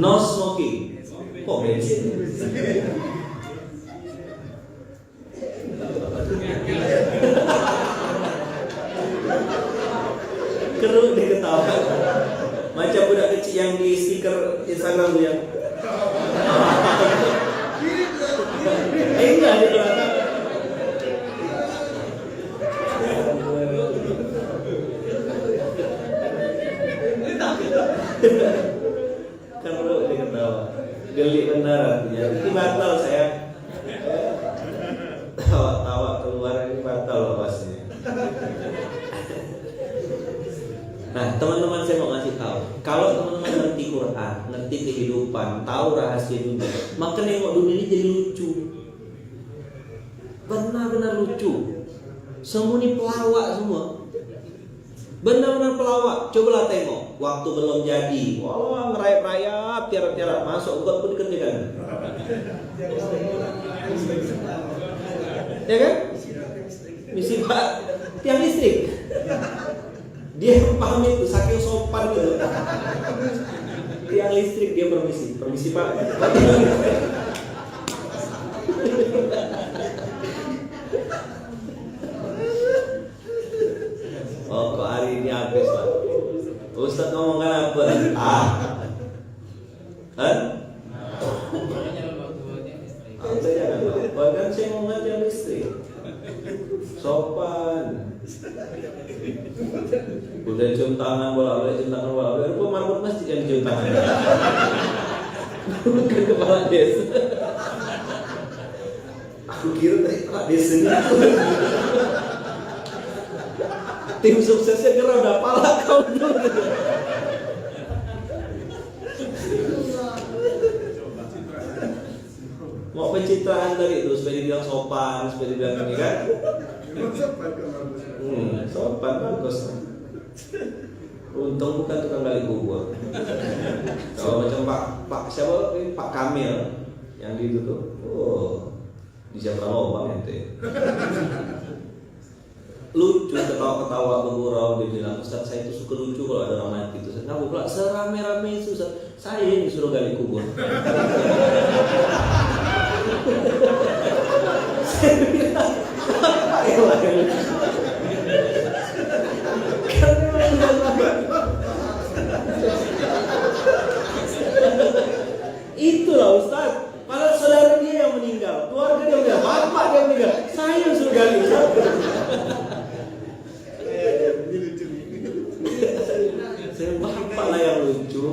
No smoking. Kok bensin? Keruk dia ketawa. Macam budak kecil yang di stiker Instagram yang enggak dia kelihatan. Keruk dia ketawa. Geli benar artinya. Ini batal saya. Tawa keluar ini batal pasnya. Nah, teman-teman saya mau ngasih tahu, kalau teman-teman ngerti Quran, ngerti kehidupan, tahu rahasia dunia, maka nengok dunia ini jadi lucu. Benar-benar lucu. Semua ini pelawak semua. Benar-benar pelawak. Cobalah tengok, waktu belum jadi, wah ngerayap-rayap, tiarap-tiarap, masuk got pun dikerjakan. Ya kan? Misi Pak, tiang listrik. Dia pamit tuh, saking sopan gitu. Tiang listrik dia permisi Pak. Oh, kok hari ini habis Pak? Ustaz ngomongkan apa? Bahkan saya ngomongkan tiang listrik. Sopan. Udah cium tangan bolak-balik, Rupa marbot masjid yang cium tangan. Bukan kepala desa. Aku kira tadi kepala desanya. Tim suksesnya kira udah pala kau dulu. Mau pencitraan tadi itu supaya dibilang sopan, supaya dibilang ini kan? Sopan bagus. Untung bukan tukang gali kubur. Kalau macam Pak siapa? Pak Kamil yang di itu tuh. Oh, di siapa lubang ente. Lucu, ketawa-ketawa bergurau, dia bilang, Ustaz saya itu suka lucu kalau ada orang mati itu. Nah, pula serame-rame itu Ustaz, saya yang disuruh gali kubur. Saya bilang, apa yang lain? Itulah Ustaz, padahal saudara dia yang meninggal, keluarga dia meninggal, bapak dia meninggal, saya yang suruh gali. Saya bapak lah yang lucu.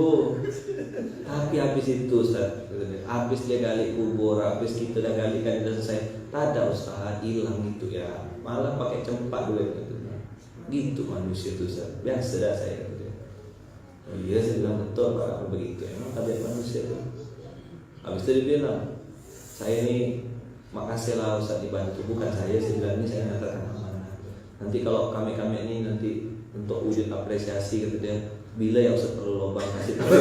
Tapi habis itu Ustaz, habis dia gali kubur, habis kita dah galikan udah selesai, tak ada Ustaz, hilang itu ya, malah pakai cempak duit gitu. Gitu manusia itu Ustaz, biasa dah saya gitu. Oh iya, saya bilang betul Pak, aku begitu, emang tabiat manusia itu. Habis itu dia bilang, saya ini makasih lah Ustaz dibantu, bukan saya bilang ini saya nyatakan amanah. Nanti kalau kami ini nanti untuk wujud apresiasi gitu dia, Bila yang Ustaz perlu lobang kasih tahu.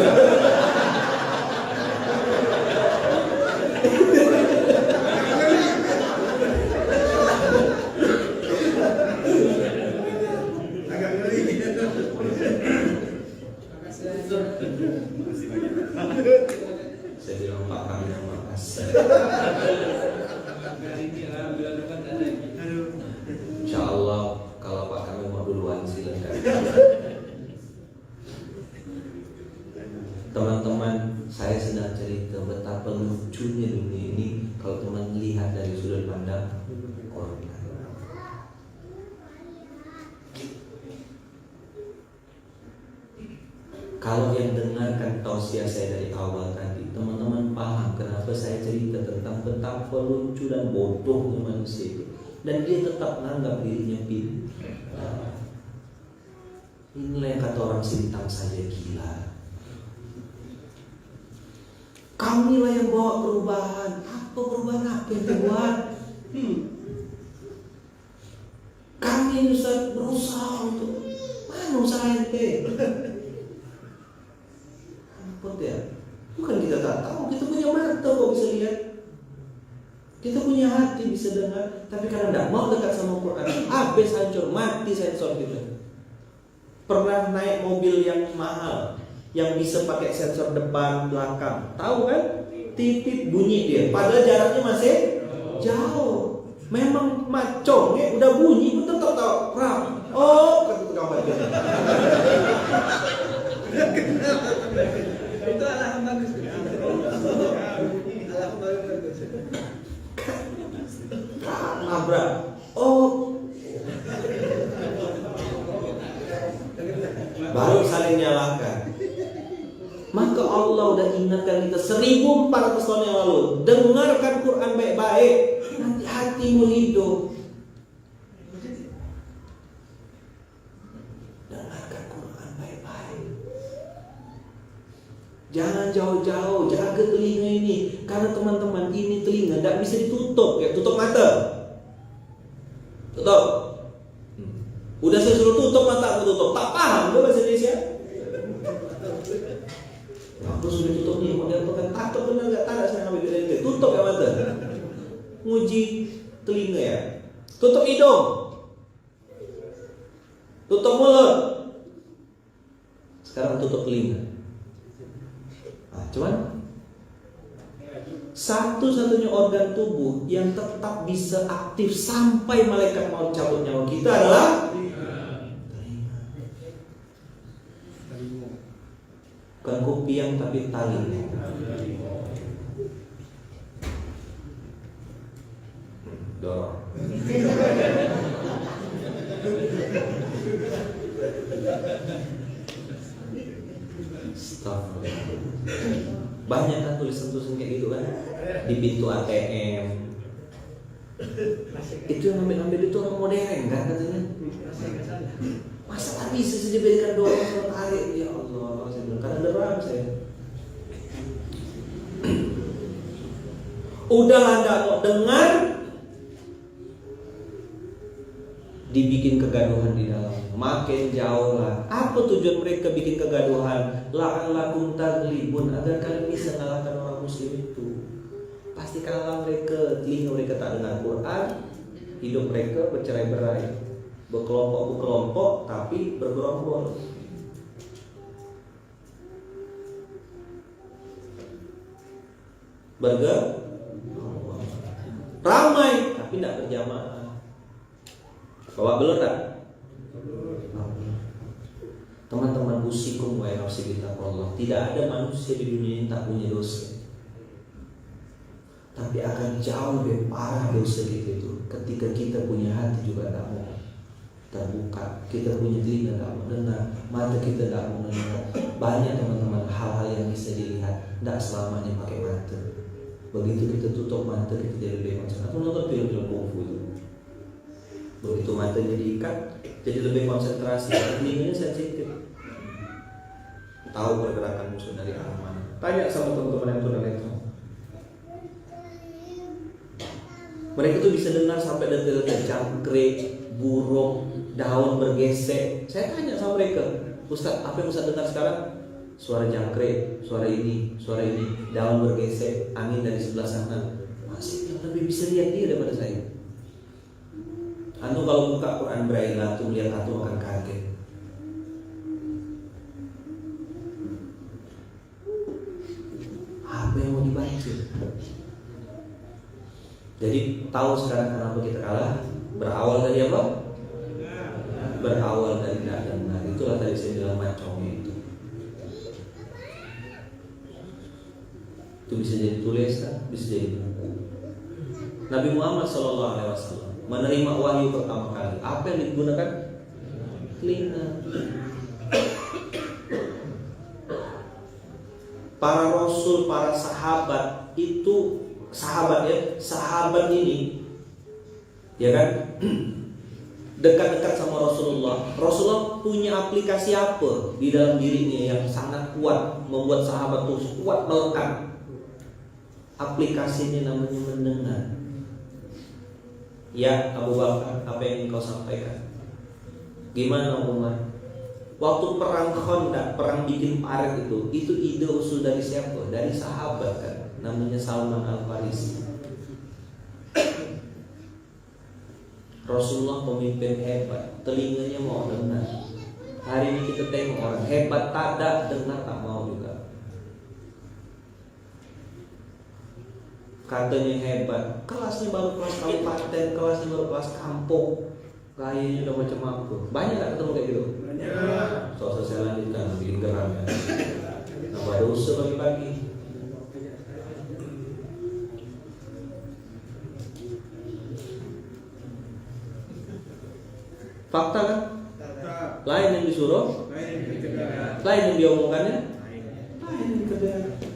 Agak ngeri. Saya bilang Pak kami yang makasih. Insya Allah kalau Pak kami mau duluan silakan. Teman-teman, saya sedang cerita betapa lucunya dunia ini kalau teman lihat dari sudut pandang orang lain. Kalau yang dengarkan tausiah saya dari awal tadi, teman-teman paham kenapa saya cerita tentang betapa lucu dan bodohnya manusia itu. Dan dia tetap menganggap dirinya pintar. Inilah yang kata orang Sintang saja gila. Kamilah yang bawa perubahan. Apa perubahan apa yang dibuat? Kami ini Ustaz berusaha untuk mana usaha ente? Apa dia? Bukan kita tak tahu, kita punya mata kok bisa lihat. Kita punya hati bisa dengar, tapi karena tidak mau dekat sama Quran, habis hancur, mati sensor kita. Pernah naik mobil yang mahal, yang bisa pakai sensor depan belakang, tahu kan? Titit bunyi dia, padahal jaraknya masih jauh. Memang macongnya udah bunyi pun tetap tahu. Oh, kata tukang parkir. Itu alarm bagus. Alarm bagus. Nabrak. Oh, baru saling nyalakan. Maka Allah udah ingatkan kita 1400 tahun yang lalu. Dengarkan Quran baik-baik, nanti hatimu hidup. Dengarkan Quran baik-baik. Jangan jauh-jauh, jaga telinga ini. Karena teman-teman, ini telinga tidak bisa ditutup. Ya, tutup mata. Tutup. Udah saya suruh tutup mata, aku tutup. Tak paham bahasa Indonesia. Aku sudah tutup nih, model pekan takut benar nggak tahu saya ngambil dari tutup ya mata. Nguji telinga ya. Tutup hidung. Tutup mulut. Sekarang tutup telinga. Nah, cuman satu-satunya organ tubuh yang tetap bisa aktif sampai malaikat mau cabut nyawa kita adalah bukan kupiang tapi tali. Dorong. Banyak kan tulisan-tulisan kayak gitu kan di pintu ATM. Itu yang ambil itu orang modern kan katanya. Masa tak bisa saja berikan doa sama tarik? Ya Allah, saya bilang karena deram saya. Udahlah nggak mau dengar, dibikin kegaduhan di dalam, makin jauh lah. Apa tujuan mereka bikin kegaduhan? La'allakum taglibun, agar kalian bisa mengalahkan orang muslim itu. Pasti kalah mereka, telinga mereka tak dengar Quran, hidup mereka bercerai-berai, berkelompok-kelompok tapi bergerombol. Ramai tapi tidak berjamaah. Bawa belur tak? Teman-teman, usikum wa nafsi bitaqwallah. Tidak ada manusia di dunia ini tak punya dosa. Tapi akan jauh lebih parah dosa kita itu ketika kita punya hati juga tak mau terbuka, kita punya telinga tak mau dengar, mata kita tak mau mendengar. Banyak teman-teman hal-hal yang bisa dilihat, tidak selamanya pakai mata. Begitu kita tutup mata, kita jadi lebih konsen. Aku nonton film-film kungfu itu. Begitu matanya diikat, jadi lebih konsentrasi. Telinganya sensitif, tahu pergerakan musuh dari arah mana. Tanya sama teman-teman yang tunanetra. Mereka tuh bisa dengar sampai detil-detil, jangkrik, burung, daun bergesek. Saya tanya sama mereka, Ustaz, apa yang Ustaz dengar sekarang? Suara jangkrik, suara ini, daun bergesek, angin dari sebelah sana. Masih yang lebih bisa lihat dia daripada saya. Antum kalau buka Quran Braille, antum lihat antum akan kaget. Apa yang mau dibaca? Jadi tahu sekarang kenapa kita kalah? Berawal dari apa? Berawal dari tidak dengar. Itulah tadi saya bilang macamnya itu. Itu bisa jadi tulisan, bisa jadi buku. Nabi Muhammad SAW menerima wahyu pertama kali. Apa yang digunakan? Telinga. Para rasul, para sahabat itu sahabat ini, ya kan, dekat-dekat sama Rasulullah. Rasulullah punya aplikasi apa di dalam dirinya yang sangat kuat, membuat sahabat itu kuat melekat. Aplikasinya namanya mendengar. Ya Abu Bakar, apa yang kau sampaikan? Gimana Umar? Waktu perang Khandaq, perang bikin parit itu ide usul dari siapa? Dari sahabat kan, namanya Salman Al-Farisi. Rasulullah pemimpin hebat, telinganya mau dengar. Hari ini kita tengok orang hebat tak ada, dengar tak mau juga. Katanya hebat, kelasnya baru kelas kabupaten, kelasnya baru kelas kampung, kayaknya udah macam apa? Banyak gak ketemu kayak gitu? Banyak. Soal saya lanjutkan, bikin geram ya. Nambah dosa pagi-pagi. Fakta kan? Lain yang disuruh, lain yang diomongkannya, lain yang dikerjakan.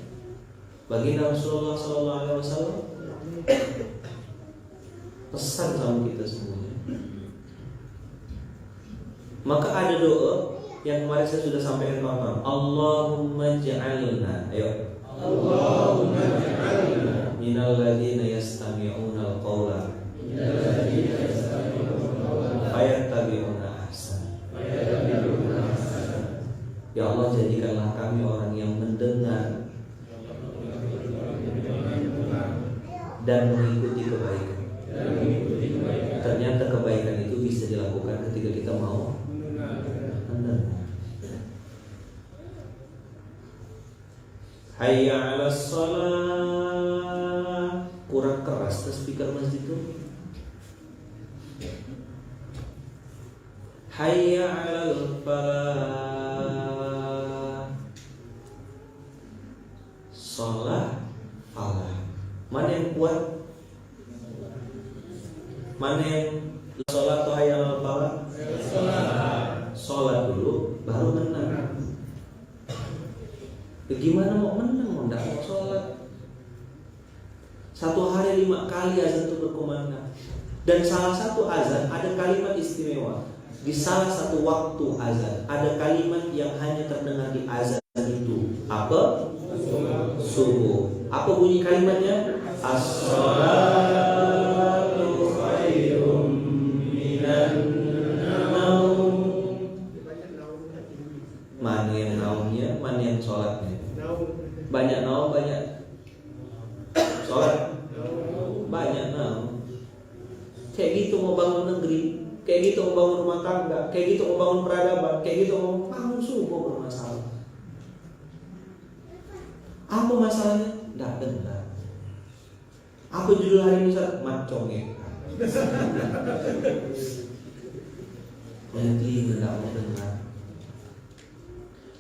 Baginda Rasulullah SAW pesan sama kita semuanya. Maka ada doa yang kemarin saya sudah sampaikan kawan-kawan. Allahumma ja'alna, ayo. Allahumma ja'alna minal ladzina yastami'una al-qawla fayattabi'una ahsan. Ya Allah, jadikanlah kami orang yang mendengar dan mengikuti kebaikan. Ternyata kebaikan itu bisa dilakukan ketika kita mau mendengar. Hayya 'alas shalah. Kurang keras ke speaker masjid itu. Hayya 'alal falah. Shalah, falah. Mana yang kuat? Mana yang sholat atau hayya 'alal falah? Sholat dulu, baru menang. Gimana mau menang? Mau tidak mau sholat? Satu hari 5 kali azan itu berkumandang. Dan salah satu azan ada kalimat istimewa. Di salah satu waktu azan ada kalimat yang hanya terdengar di azan itu. Apa? Subuh. Apa bunyi kalimatnya? As-salatu khairum minan naum. Mana yang naumnya, mana yang sholatnya? Banyak naum, banyak sholat. Banyak naum. Kayak gitu mau bangun negeri, kayak gitu mau bangun rumah tangga, kayak gitu mau bangun peradaban, kayak gitu mau bangun subuh bermasalah. Apa masalahnya? Tidak benar. Apa judul hari ini Ustaz? Macongnya. Nanti tidak mau dengar.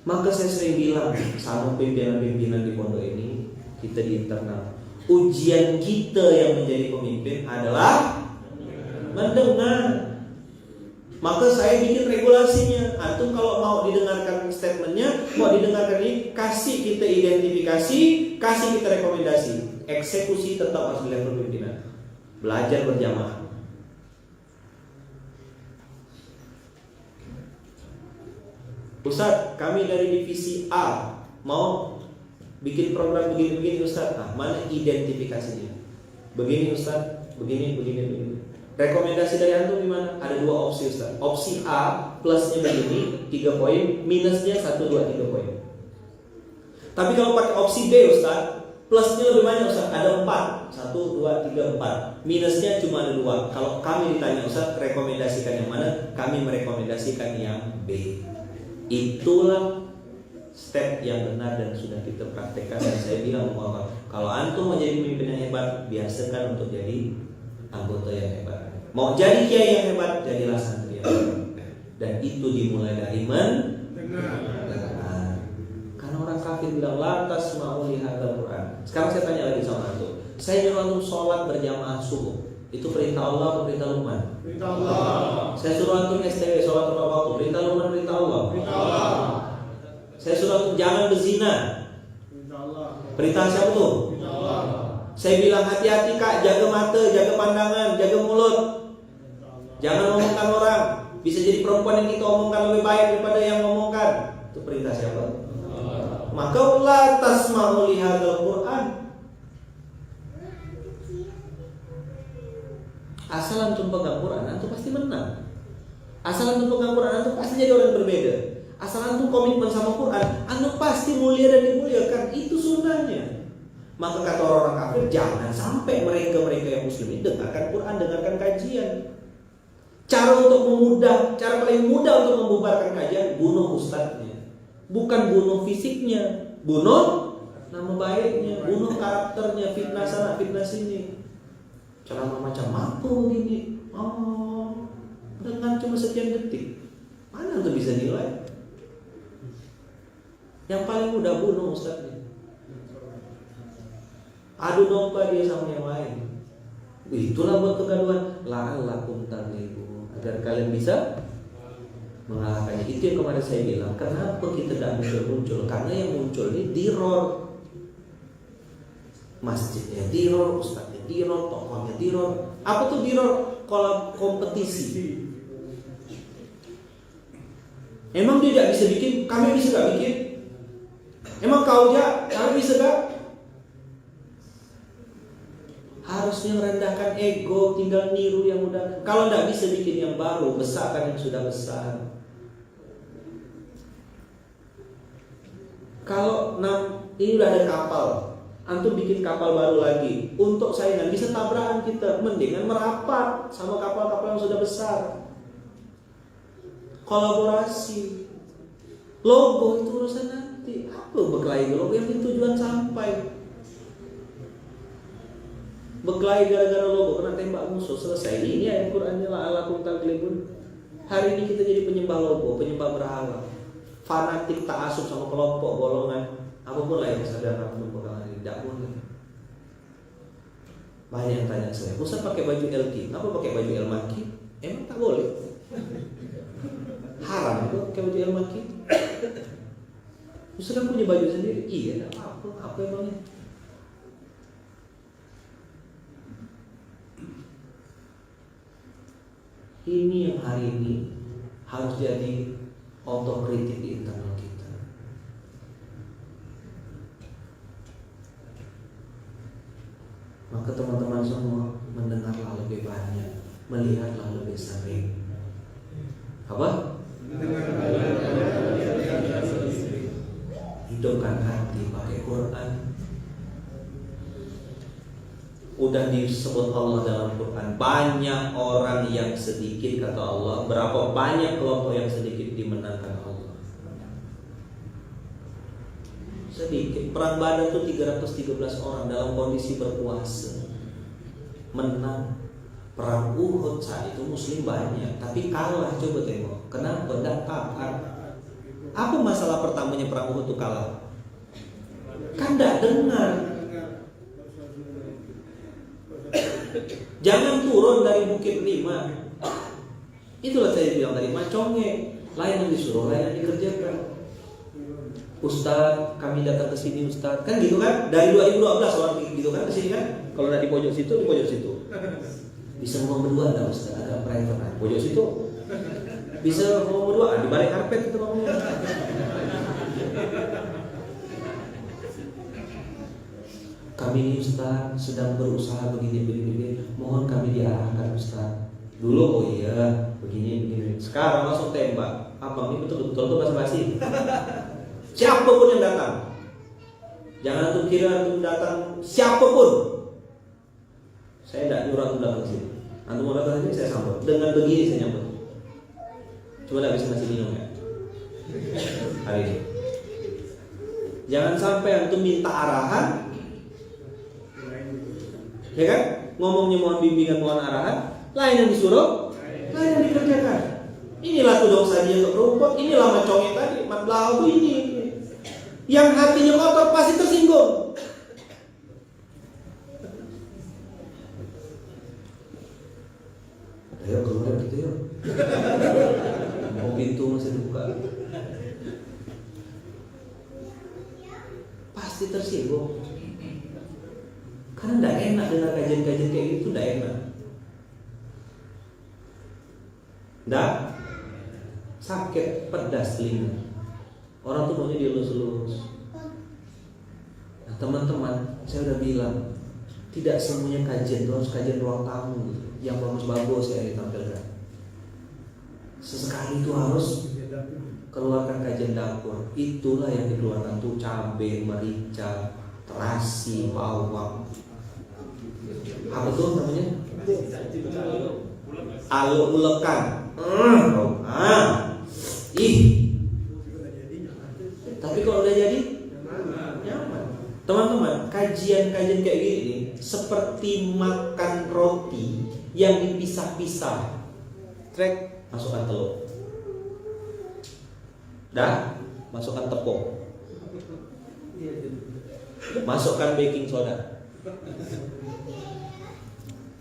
Maka saya sering bilang sama pimpinan-pimpinan di pondok ini, kita di internal, ujian kita yang menjadi pemimpin adalah mendengar. Maka saya bikin regulasinya. Antum kalau mau didengarkan statementnya, mau didengarkan ini, kasih kita identifikasi, kasih kita rekomendasi. Eksekusi tetap harus di level pimpinan. Belajar berjamaah. Ustaz, kami dari divisi A mau bikin program begini-begini Ustaz. Nah, mana identifikasinya? Begini Ustaz, begini. Rekomendasi dari antum gimana? Ada dua opsi Ustaz. Opsi A plusnya begini 3 poin, minusnya 1, 2, 3 poin. Tapi kalau pakai opsi B Ustaz, plusnya lebih banyak Ustaz, ada 4. 1, 2, 3, 4. Minusnya cuma ada 2. Kalau kami ditanya Ustaz, rekomendasikan yang mana? Kami merekomendasikan yang B. Itulah step yang benar dan sudah kita praktekkan. Dan saya bilang kalau antum menjadi pemimpin yang hebat, biasakan untuk jadi anggota yang hebat. Mau jadi kiai yang hebat, jadilah santri yang hebat. Dan itu dimulai dari mendengar. Karena orang kafir bilang lantas mau lihat Al-Quran. Sekarang saya tanya lagi sama antum. Saya nyuruh antum sholat berjamaah subuh. Itu perintah Allah atau perintah Luqman? Perintah Allah. Saya suruh antum STW sholat tepat waktu. Perintah Luqman, perintah Allah? Perintah Allah. Saya suruh antum jangan berzina. Perintah Allah. Perintah siapa tuh? Perintah Allah. Saya bilang hati-hati kak, jaga mata, jaga pandangan, jaga mulut. Jangan ngomongkan orang. Bisa jadi perempuan yang kita omongkan lebih baik daripada yang ngomongkan. Itu perintah siapa? Maka la tasma'u lihadzal Qur'an. Asal antum pegang Quran, antum pasti menang. Asal antum pegang Quran, antum pasti jadi orang berbeda. Asal antum komitmen sama Quran, antum pasti mulia dan dimuliakan. Itu sunnahnya. Maka kata orang kafir, jangan sampai mereka yang muslim dengarkan Quran, dengarkan kajian. Cara paling mudah untuk membubarkan kajian, bunuh ustadznya. Bukan bunuh fisiknya, bunuh nama baiknya, bunuh karakternya, fitnah sana, fitnah sini. Ceramah macam apa ini? Oh, dengan cuma sekian detik, mana tuh bisa nilai? Yang paling mudah bunuh ustadznya. Adu domba dia sama yang lain. Itulah buat kegaduhan. La'allakum taghlibu, agar kalian bisa mengalahkannya. Itu yang kemarin saya bilang. Kenapa kita tidak muncul? Karena yang muncul ini diror. Masjidnya diror, ustadznya diror, tokohnya diror. Apa tuh diror? Kalau kompetisi. Emang dia tidak bisa bikin, kami bisa gak bikin? Emang kau ya, kami bisa gak? Harusnya merendahkan ego, tinggal niru yang udah. Kalau tidak bisa bikin yang baru, besarkan yang sudah besar. Kalau ini udah ada kapal, antum bikin kapal baru lagi untuk saingan, bisa tabrakan kita. Mendingan merapat sama kapal-kapal yang sudah besar. Kolaborasi. Logo itu urusan nanti. Apa berkelahi logo yang penting tujuan sampai. Berkelahi gara-gara logo, kena tembak musuh, selesai. Ini ayat Qur'annya la'allakum taghlibun. Hari ini kita jadi penyembah logo, penyembah berhala, fanatik, ta'assub sama kelompok, golongan, apapun lah yang sadar dalam pegangan ini, tidak boleh. Banyak yang tanya saya, Ustaz pakai baju LK, apa pakai baju El-Maki? Emang tak boleh? Haram itu pakai baju El-Maki? Ustaz kan punya baju sendiri? Iya, tidak apa emangnya? Ini yang hari ini harus jadi otokritik di internal kita. Maka teman-teman semua, mendengarlah lebih banyak, melihatlah lebih sering. Apa? Hidupkan hati pakai Quran. Udah disebut Allah dalam Quran, banyak orang yang sedikit kata Allah, berapa banyak kelompok yang sedikit dimenangkan Allah. Sedikit. Perang Badar itu 313 orang dalam kondisi berpuasa, menang. Perang Uhud saat itu muslim banyak, tapi kalah. Coba tengok, kenapa? Tidak taat. Apa masalah pertamanya perang Uhud itu kalah? Kan tidak dengar. Jangan turun dari Bukit 5. Itulah saya bilang tadi, maconge, lain yang disuruh, lain yang dikerjakan. Ustaz, kami datang ke sini Ustaz, kan gitu kan? Dari 2012 orang gitu kan ke sini kan? Kalau ada di pojok situ, di pojok situ. Bisa ngomong berdua enggak Ustaz? Agak private kan? Pojok situ. Bisa ngomong berdua, di balik karpet itu ngomongnya. kami ini Ustaz sedang berusaha begini. Mohon kami diarahkan Ustaz. Dulu oh iya begini. Sekarang langsung tembak. Abang ini betul-betul tuh basa-basi. Siapapun yang datang, jangan tuh kira tuh datang siapapun. Saya tidak nyuruh tuh datang sini. Antum mau datang sini saya sambut. Dengan begini saya nyambut. Coba tidak bisa ngasih minum ya hari ini. Jangan sampai antum minta arahan, ya kan? Ngomongnya mohon bimbingan, mohon arahan, lain yang disuruh, lain yang dikerjakan. Inilah tudong saja untuk rumput, inilah macongnya tadi, matblahu ini. Yang hatinya kotor pasti tersinggung. Ayo keluar gitu ya. Mau pintu masih dibuka. Pasti tersinggung. Karena tidak enak dengar kajian-kajian kayak gitu, tidak enak. Tidak sakit, pedas telinga. Orang tuh maunya dielus-elus. Nah teman-teman, saya udah bilang, tidak semuanya kajian itu harus kajian ruang tamu yang bagus-bagus ya ditampilkan. Sesekali itu harus keluarkan kajian dapur. Itulah yang dikeluarkan tuh cabai, merica, terasi, bawang. Apa tuh namanya? Ulekan. Tapi kalau udah jadi nyaman. Teman-teman, kajian-kajian kayak gini seperti makan roti yang dipisah-pisah. Trek, masukkan telur. Dah, masukkan tepung. Masukkan baking soda.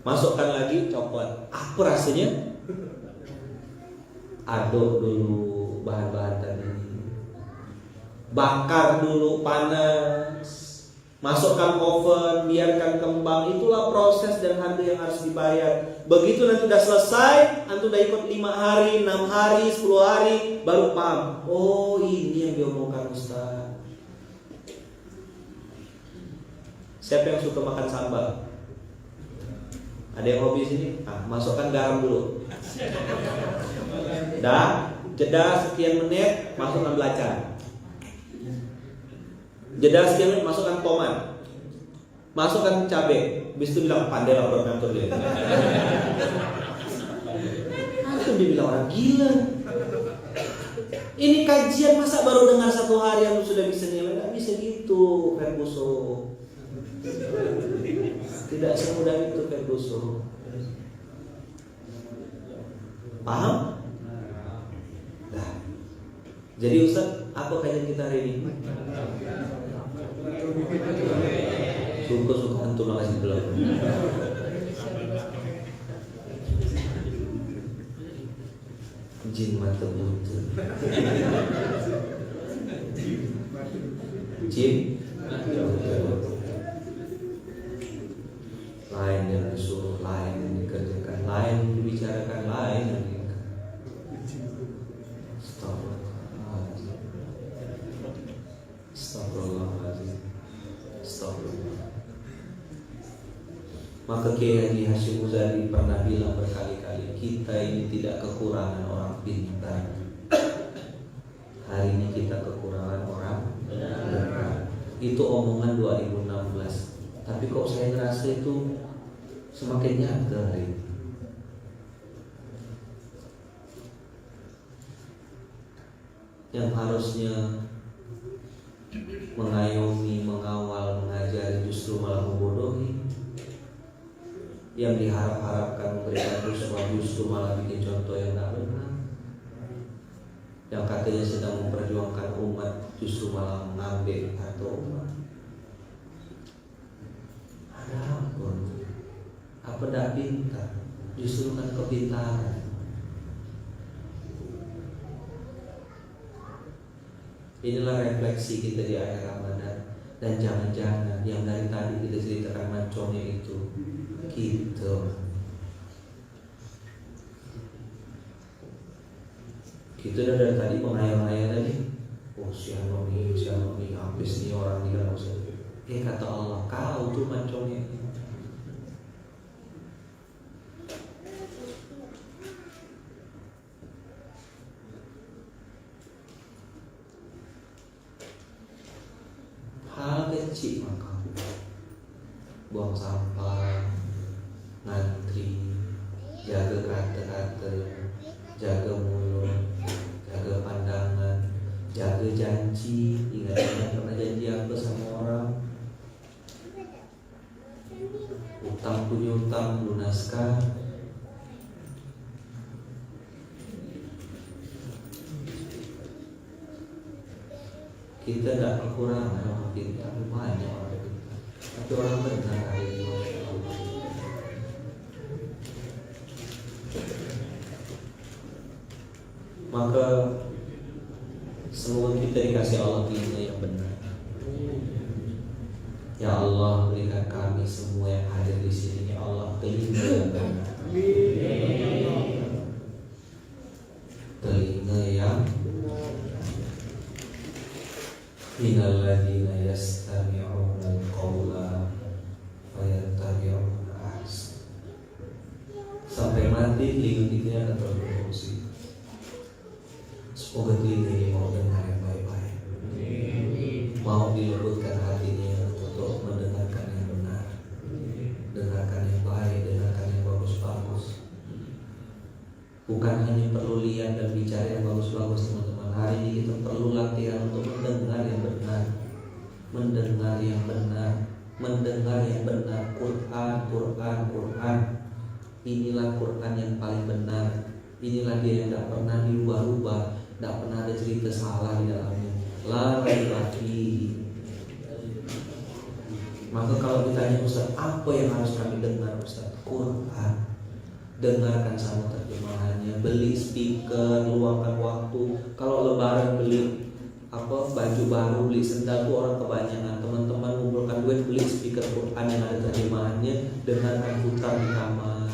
Masukkan lagi coklat. Apa rasanya? Aduk dulu bahan-bahan tadi. Bakar dulu panas. Masukkan oven, biarkan kembang. Itulah proses dan harga yang harus dibayar. Begitu nanti udah selesai, antum udah ikut 5 hari, 6 hari, 10 hari, baru paham. Oh ini yang diomongkan Ustaz. Siapa yang suka makan sambal? Ada yang hobi sini? Masukkan garam dulu. Dah, jeda sekian menit, masukkan belacan. Jeda sekian menit, masukkan tomat. Masukkan cabai. Habis itu bilang pandai lah buat ngatur dia. Antum dibilang orang gila. Ini kajian masa baru dengar 1 hari yang sudah bisa nilai? Tidak bisa gitu, Ferguson. Tidak semudah itu Ferguson. Paham? Nah, jadi Ustaz, apa kajian kita hari ini? Suka-suka antum makasih belum. Jin mata buta. Jin lain yang disuruh, lain yang dikerjakan, lain yang dibicarakan, lain yang Astagfirullahaladzim. Maka Kiai Haji Hashim Muzadi pernah bilang berkali-kali, kita ini tidak kekurangan orang pintar. Hari ini kita kekurangan orang pintar. Itu omongan 2016. Tapi kok saya ngerasa itu semakin nyata hari ini. Yang harusnya mengayomi, mengawal, mengajari justru malah membodohi. Yang diharap-harapkan memberikan justru malah bikin contoh yang tidak benar. Yang katanya sedang memperjuangkan umat justru malah mengambil atau umat. Ada ampun. Apa tidak pintar? Justru kan kepintaran. Inilah refleksi kita di akhir Ramadan. Dan jangan-jangan yang dari tadi kita ceritakan mancongnya itu gitu. Kita dari tadi menghayal-hayal tadi. Oh si Anomi habis nih orang nih kan. Kata Allah, kau tuh mancongnya. Hal kecil maka buang sampah, ngantri, jaga kata-kata, jaga mulut, jaga pandangan, jaga janji. Ingat pernah janji apa sama orang? Utang punya utang lunaskan. Kita tidak kekurangan orang pintar, banyak orang pintar, tapi orang benar hari ini. Maka semoga kita dikasih Allah ilmu yang benar. Ya Allah, berikan kami semua yang hadir di sini, ya Allah, telinga yang benar, telinga yang minal ladzina yastami'una al-qawla fayattabi'una ahsan. Sampai mati telinga kita akan terproduksi. Semoga telinga ini mau dengar yang baik-baik, mau dilembutkan hatinya untuk mendengarkan yang benar, dengarkan yang baik, dengarkan yang bagus-bagus. Bukan hanya perlu lihat dan bicara yang bagus-bagus, teman-teman. Hari ini kita perlu latihan untuk mendengar yang benar, mendengar yang benar, mendengar yang benar. Quran. Inilah Quran yang paling benar. Inilah dia yang tidak pernah dirubah-rubah, tidak pernah ada cerita salah di dalamnya. La raiba fihi. Maka kalau ditanya Ustaz, apa yang harus kami dengar Ustaz? Quran. Dengarkan sama terjemahannya, beli speaker, luangkan waktu. Kalau lebaran beli baju baru, beli sendal tuh orang kebanyakan. Teman-teman ngumpulkan duit, beli speaker Quran yang ada terjemahannya, dengarkan, putar di kamar.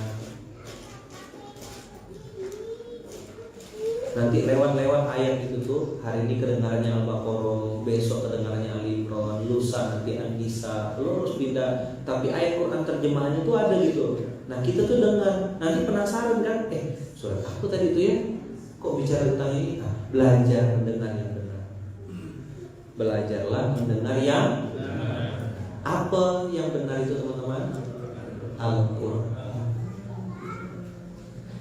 Nanti lewat ayat itu tuh, hari ini kedengarannya Al-Baqarah, besok kedengarannya Al-Imran, lusa nanti An-Nisa, lurus pindah. Tapi ayat Quran terjemahannya tuh ada gitu. Nah kita tuh dengar, nanti penasaran kan? Surat apa tadi itu ya? Kok bicara tentang ini? Nah, belajar mendengar yang benar. Belajarlah mendengar yang benar. Apa yang benar itu teman-teman? Al-Quran.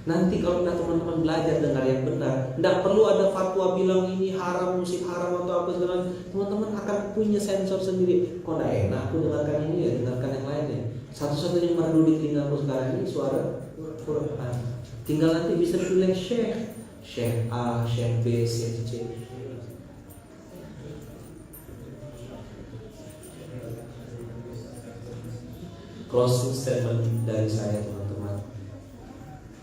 Nanti kalau teman-teman belajar dengar yang benar, tidak perlu ada fatwa bilang ini haram, musik haram atau apa segala. Teman-teman akan punya sensor sendiri. Kok tidak enak aku dengarkan ini ya, dengarkan yang lainnya. Satu-satunya merdu di telingaku sekarang ini suara Quran. Tinggal nanti bisa pilih Syekh A, Syekh B, Syekh C. Closing statement dari saya teman-teman.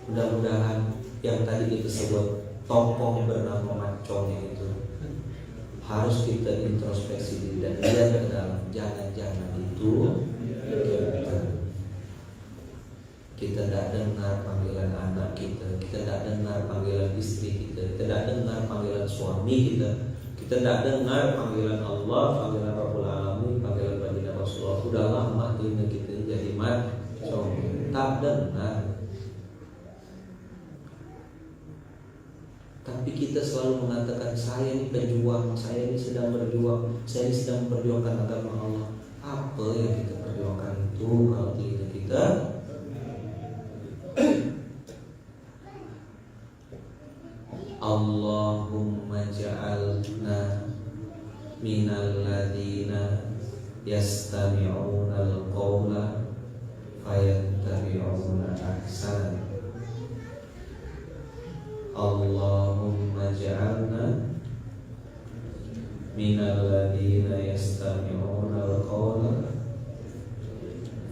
Mudah-mudahan yang tadi disebut tokoh bernama mancongnya itu harus kita introspeksi diri dan lihat ke dalam. Jangan-jangan itu kita tidak dengar panggilan anak kita tidak dengar panggilan istri kita tidak dengar panggilan suami kita tidak dengar panggilan Allah, panggilan Rabbul Alamin, panggilan baginda Rasulullah. Sudah lama telinga kita jadi mancong, tak dengar. Tapi kita selalu mengatakan saya ini pejuang, saya ini sedang berjuang, saya ini sedang memperjuangkan agama Allah. Apa yang kita perjuangkan itu kalau telinga kita Allahumma ja'alna minal ladina yastami'una al-qawla fayattabi'una ahsan. Allahumma ja'alna minal ladina yastami'una al-qawla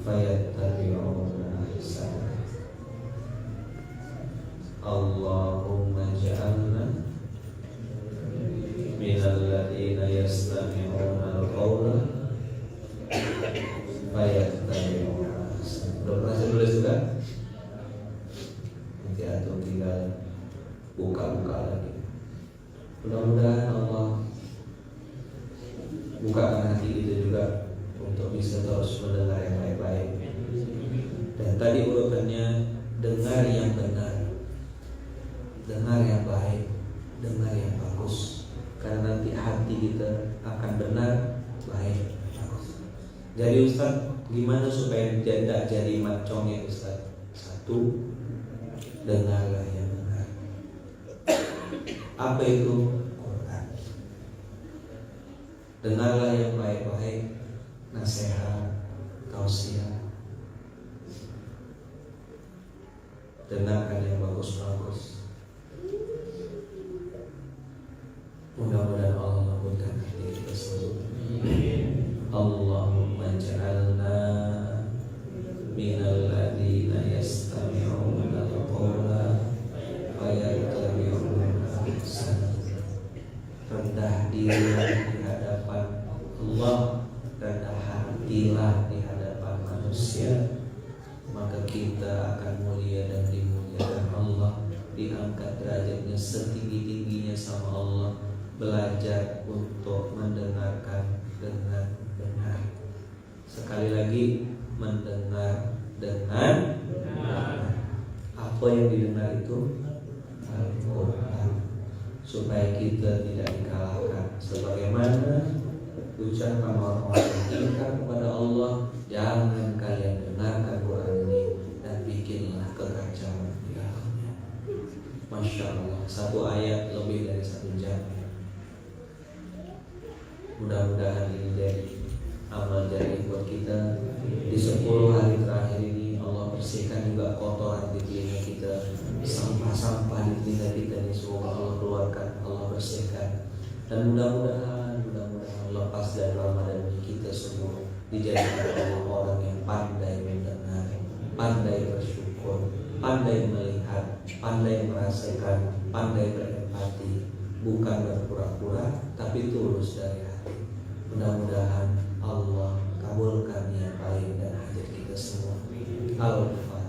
fayattabi'una ahsan. Allahumma ja'alna minal ladina yastami'una al-qawla fayattabi'una ahsan. Udah pernah saya tulis juga? Nanti atau tinggal buka-buka lagi. Mudah-mudahan Allah bukakan hati kita juga Dan tadi urutannya dengar yang benar, dengar yang baik, dengar yang bagus. Karena nanti hati kita akan benar, baik, bagus. Jadi Ustaz, gimana supaya tidak jadi macong ya Ustaz? Satu, dengarlah yang benar. Apa itu? Quran. Dengarlah yang baik-baik, nasihat, tausiah. Dengarkan yang bagus-bagus. Mudah-mudahan Allah mengabulkan hati kita semua. Allahumma ja'alna minal ladzina yastami'una al-qawla fayattabi'una ahsana. Rendah dirilah di hadapan Allah, rendah hatilah di hadapan manusia, maka kita akan mulia dan dimuliakan Allah, diangkat derajatnya setinggi-tingginya sama Allah. Belajar untuk mendengarkan dengan benar. Sekali lagi, mendengar dengan benar. Apa yang didengar itu? Al-Quran. Supaya kita tidak dikalahkan. Sebagaimana ucapan orang-orang yang ingkar kepada Allah, jangan kalian dengarkan Quran ini dan bikinlah kekacauan di dalamnya. Masya Allah, satu ayat lebih dari 1 jam. Mudah-mudahan ini jadi amal jariah buat kita. Di 10 hari terakhir ini Allah bersihkan juga kotoran di telinga kita, sampah-sampah di telinga kita ini semua Allah keluarkan, Allah bersihkan. Dan mudah-mudahan lepas dari Ramadan ini kita semua dijadikan orang yang pandai mendengar, pandai bersyukur, pandai melihat, pandai merasakan, pandai berempati, bukan berpura-pura tapi tulus dari hati. Mudah-mudahan Allah kabulkan yang baik dan hajat kita semua. Al-Fatihah.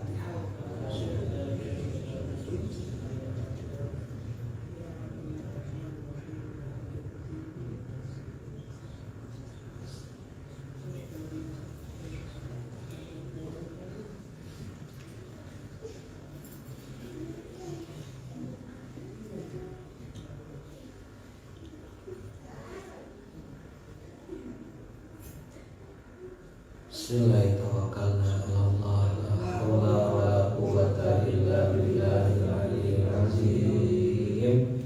Bismillahirrahmanirrahim. La haula wala quwwata illa billahil aliyyil azim.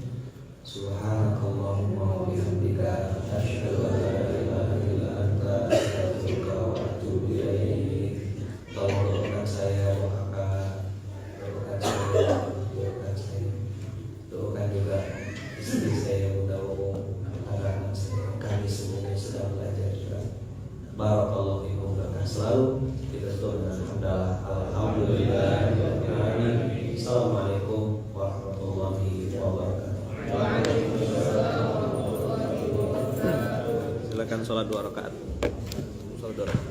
Subhanakallahumma wa bihamdika asyhadu an la ilaha illa anta astaghfiruka wa atubu ilaik. Tolong doakan saya, doakan juga istri saya, mudah-mudahan anak-anak saya, kami semua sedang belajar juga. Barakallahu fikum. Selalu kita tutup dengan alhamdulillah. Assalamualaikum warahmatullahi wabarakatuh. Silakan sholat 2 rakaat. Sholat 2 rakaat.